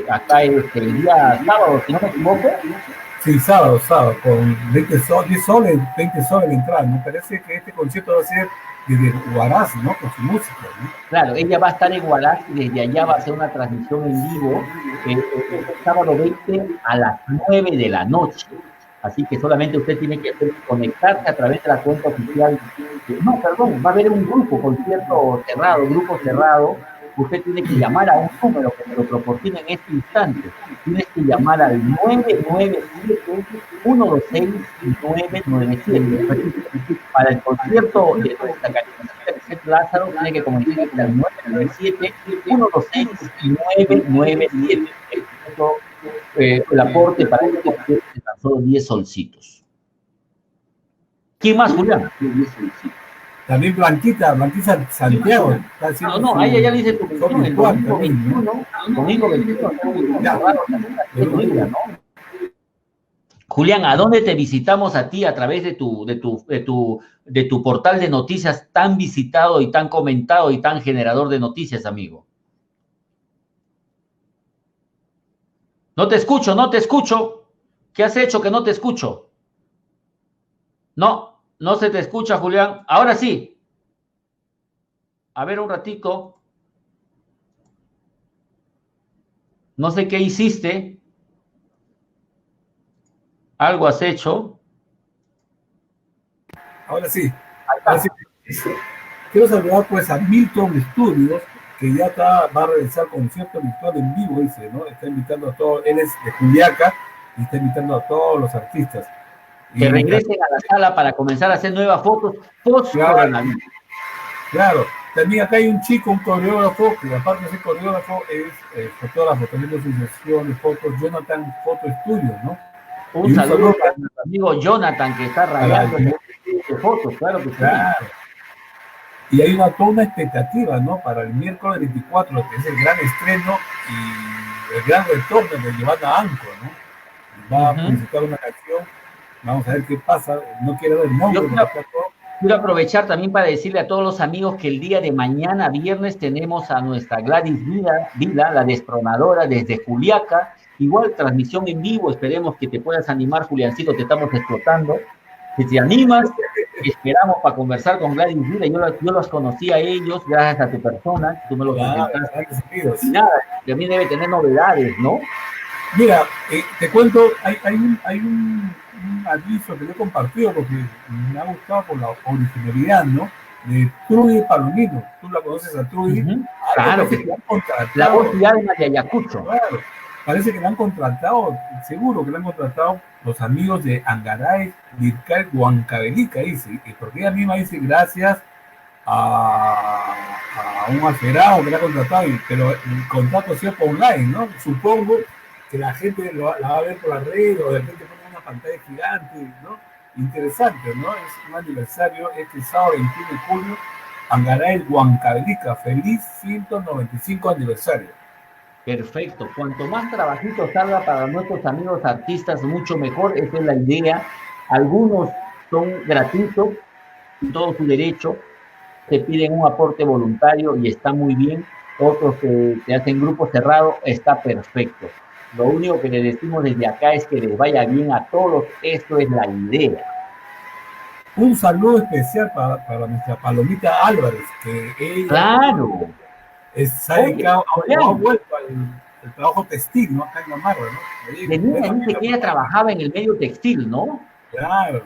acá el día sábado, si no me equivoco. Sí, sábado, con 20 soles la entrada. Me parece que este concierto va a ser desde Huaraz, ¿no? Con su música, ¿no? Claro, ella va a estar en Huaraz y desde allá va a hacer una transmisión en vivo el sábado 20 a las 9 de la noche. Así que solamente usted tiene que conectarse a través de la cuenta oficial. Va a haber un grupo cerrado. Usted tiene que llamar a un número que me lo proporciona en este instante. Tienes que llamar al 997-126-997. Para el concierto de nuestra calificación Lázaro, tiene que comunicarse al 997-126-997. El aporte para este concierto de tan solo 10 solcitos. ¿Quién más, Julián? También Blanquita Santiago. No, a ella ya le dice tu mención, el domingo 21. Julián, ¿a dónde te visitamos a ti a través de tu portal de noticias tan visitado y tan comentado y tan generador de noticias, amigo? No te escucho. ¿Qué has hecho que no te escucho? No se te escucha, Julián. Ahora sí. A ver un ratito. No sé qué hiciste. Algo has hecho. Ahora sí. Quiero saludar pues a Milton Studios, que ya va a realizar concierto virtual en vivo, dice, ¿no? Está invitando a todos, él es de Juliaca, y está invitando a todos los artistas. Que regresen a la sala para comenzar a hacer nuevas fotos post-coronavirus. Claro, también acá hay un chico, un coreógrafo, que aparte de ser coreógrafo, es fotógrafo, también de sus sesiones, fotos, Jonathan Photo Studio, ¿no? Un saludo para nuestro amigo Jonathan, que está rayando de fotos, claro que sí. Claro. Y hay toda una expectativa, ¿no? Para el miércoles 24, que es el gran estreno y el gran retorno de Giovanna Anco, ¿no? Va a presentar una canción, vamos a ver qué pasa, no quiero dar el nombre. Quiero aprovechar también para decirle a todos los amigos que el día de mañana, viernes, tenemos a nuestra Gladys Vila, la destronadora desde Juliaca, igual transmisión en vivo, esperemos que te puedas animar, Juliancito, te estamos explotando. Si te animas, esperamos para conversar con Gladys Vila. Yo los conocí a ellos gracias a tu persona, tú me lo presentaste. Y nada, también debe tener novedades, ¿no? Mira, te cuento, hay un aviso que yo he compartido porque me ha gustado por la originalidad, ¿no? De Trudy Palomino. Tú la conoces a Trudy. Claro que sí. La voz de alma de Ayacucho. Claro. Parece que la han contratado, seguro que la han contratado los amigos de Angaray, Vircal, Huancavelica, dice. Y porque ella misma dice gracias a un aferrado que la ha contratado, pero el contrato se fue online, ¿no? Supongo que la gente la va a ver por la red o de repente pone una pantalla gigante, ¿no? Interesante, ¿no? Es un aniversario este sábado 21 de julio, Angaray, Huancavelica, feliz 195 aniversario. Perfecto. Cuanto más trabajito salga para nuestros amigos artistas, mucho mejor. Esa es la idea. Algunos son gratuitos, todo su derecho. Te piden un aporte voluntario y está muy bien. otros que hacen grupo cerrado, está perfecto. Lo único que le decimos desde acá es que les vaya bien a todos, esto es la idea. Un saludo especial para nuestra Palomita Álvarez, que ella ¡Claro! se ha dedicado, ha vuelto al trabajo textil, ¿no? Acá en Gamarra, ¿no? De niña dice que ella trabajaba en el medio textil, ¿no? Claro.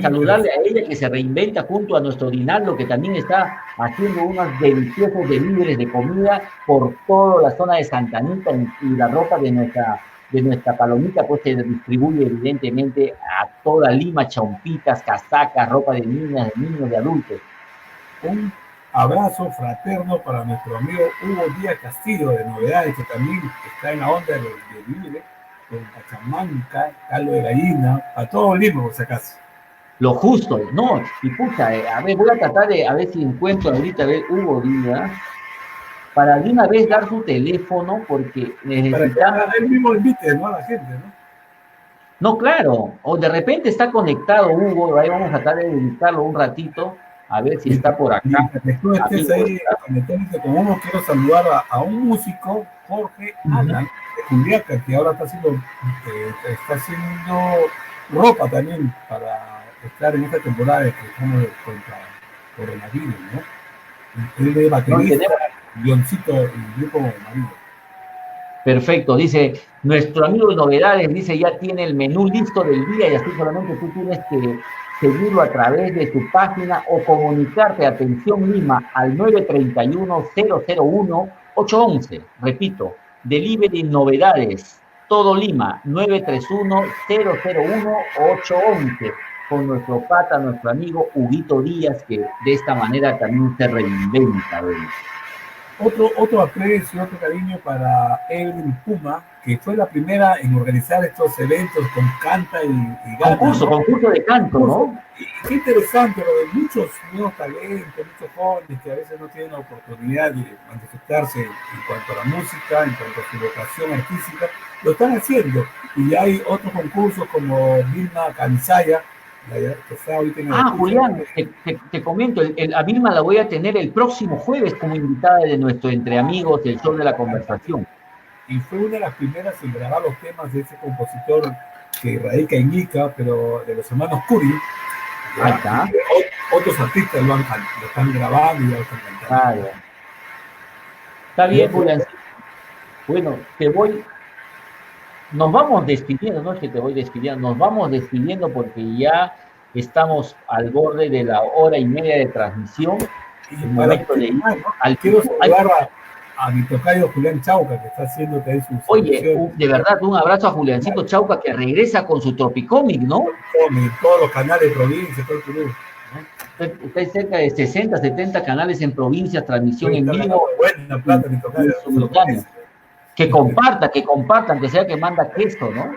Saludarle a ella que se reinventa junto a nuestro Dinaldo, que también está haciendo unos deliciosos deliveries de comida por toda la zona de Santa Anita, y la ropa de nuestra Palomita pues se distribuye evidentemente a toda Lima, chompitas, casacas, ropa de niñas, de niños, de adultos. Un abrazo fraterno para nuestro amigo Hugo Díaz Castillo de Novedades, que también está en la onda de delivery, con Cachamanca, caldo de gallina, a todo Lima por si acaso. Lo justo, no, y pucha, a ver, voy a tratar de, a ver si encuentro ahorita, a ver, Hugo Díaz, para de una vez dar su teléfono, porque necesitamos... Para que él mismo invite, ¿no? A la gente, ¿no? No, claro, o de repente está conectado Hugo, ahí vamos a tratar de dedicarlo un ratito, a ver si está por acá. Mientras tú estés ahí conectándote con uno, quiero saludar a un músico, Jorge Alan, de Juliaca, que ahora está haciendo ropa también para estar en esta temporada de que estamos contra coronavirus, ¿no? Él es baterista, guioncito y grupo Marido. Perfecto, dice, nuestro amigo de Novedades, dice, ya tiene el menú listo del día y así solamente tú tienes que seguirlo a través de su página o comunicarte, atención Lima, al 931-001-811. Repito, Delivery Novedades, todo Lima, 931-001-811, con nuestro pata, nuestro amigo Huguito Díaz, que de esta manera también se reinventa. Otro aprecio, otro cariño para Evelyn Puma, que fue la primera en organizar estos eventos con canta y gana. Concurso de canto, ¿no? Y qué interesante, lo de muchos nuevos talentos, muchos jóvenes que a veces no tienen la oportunidad de manifestarse en cuanto a la música, en cuanto a su vocación artística, lo están haciendo. Y hay otros concursos como Vilma Canizaya, que está ahorita en Julián, te comento, a Vilma la voy a tener el próximo jueves como invitada de nuestro Entre Amigos, el Show de la Conversación. Y fue una de las primeras en grabar los temas de ese compositor que radica en Ica, pero de los hermanos Curi. Ahí está. Otros artistas lo están grabando y ya lo están cantando. Claro. Está bien, Julián. Bueno, nos vamos despidiendo, no es que te voy despidiendo, nos vamos despidiendo porque ya estamos al borde de la hora y media de transmisión. Y quiero saludar a mi tocayo Julián Chauca, que está haciendo también sus... Oye, de verdad, un abrazo a Juliancito Chauca, que regresa con su Tropicómic, ¿no? Todos los canales de provincia, todo el Perú. Usted hay cerca de 60, 70 canales en provincias, transmisión en vivo. Buena plata, mi tocayo. Que compartan, que sea que manda queso, ¿no?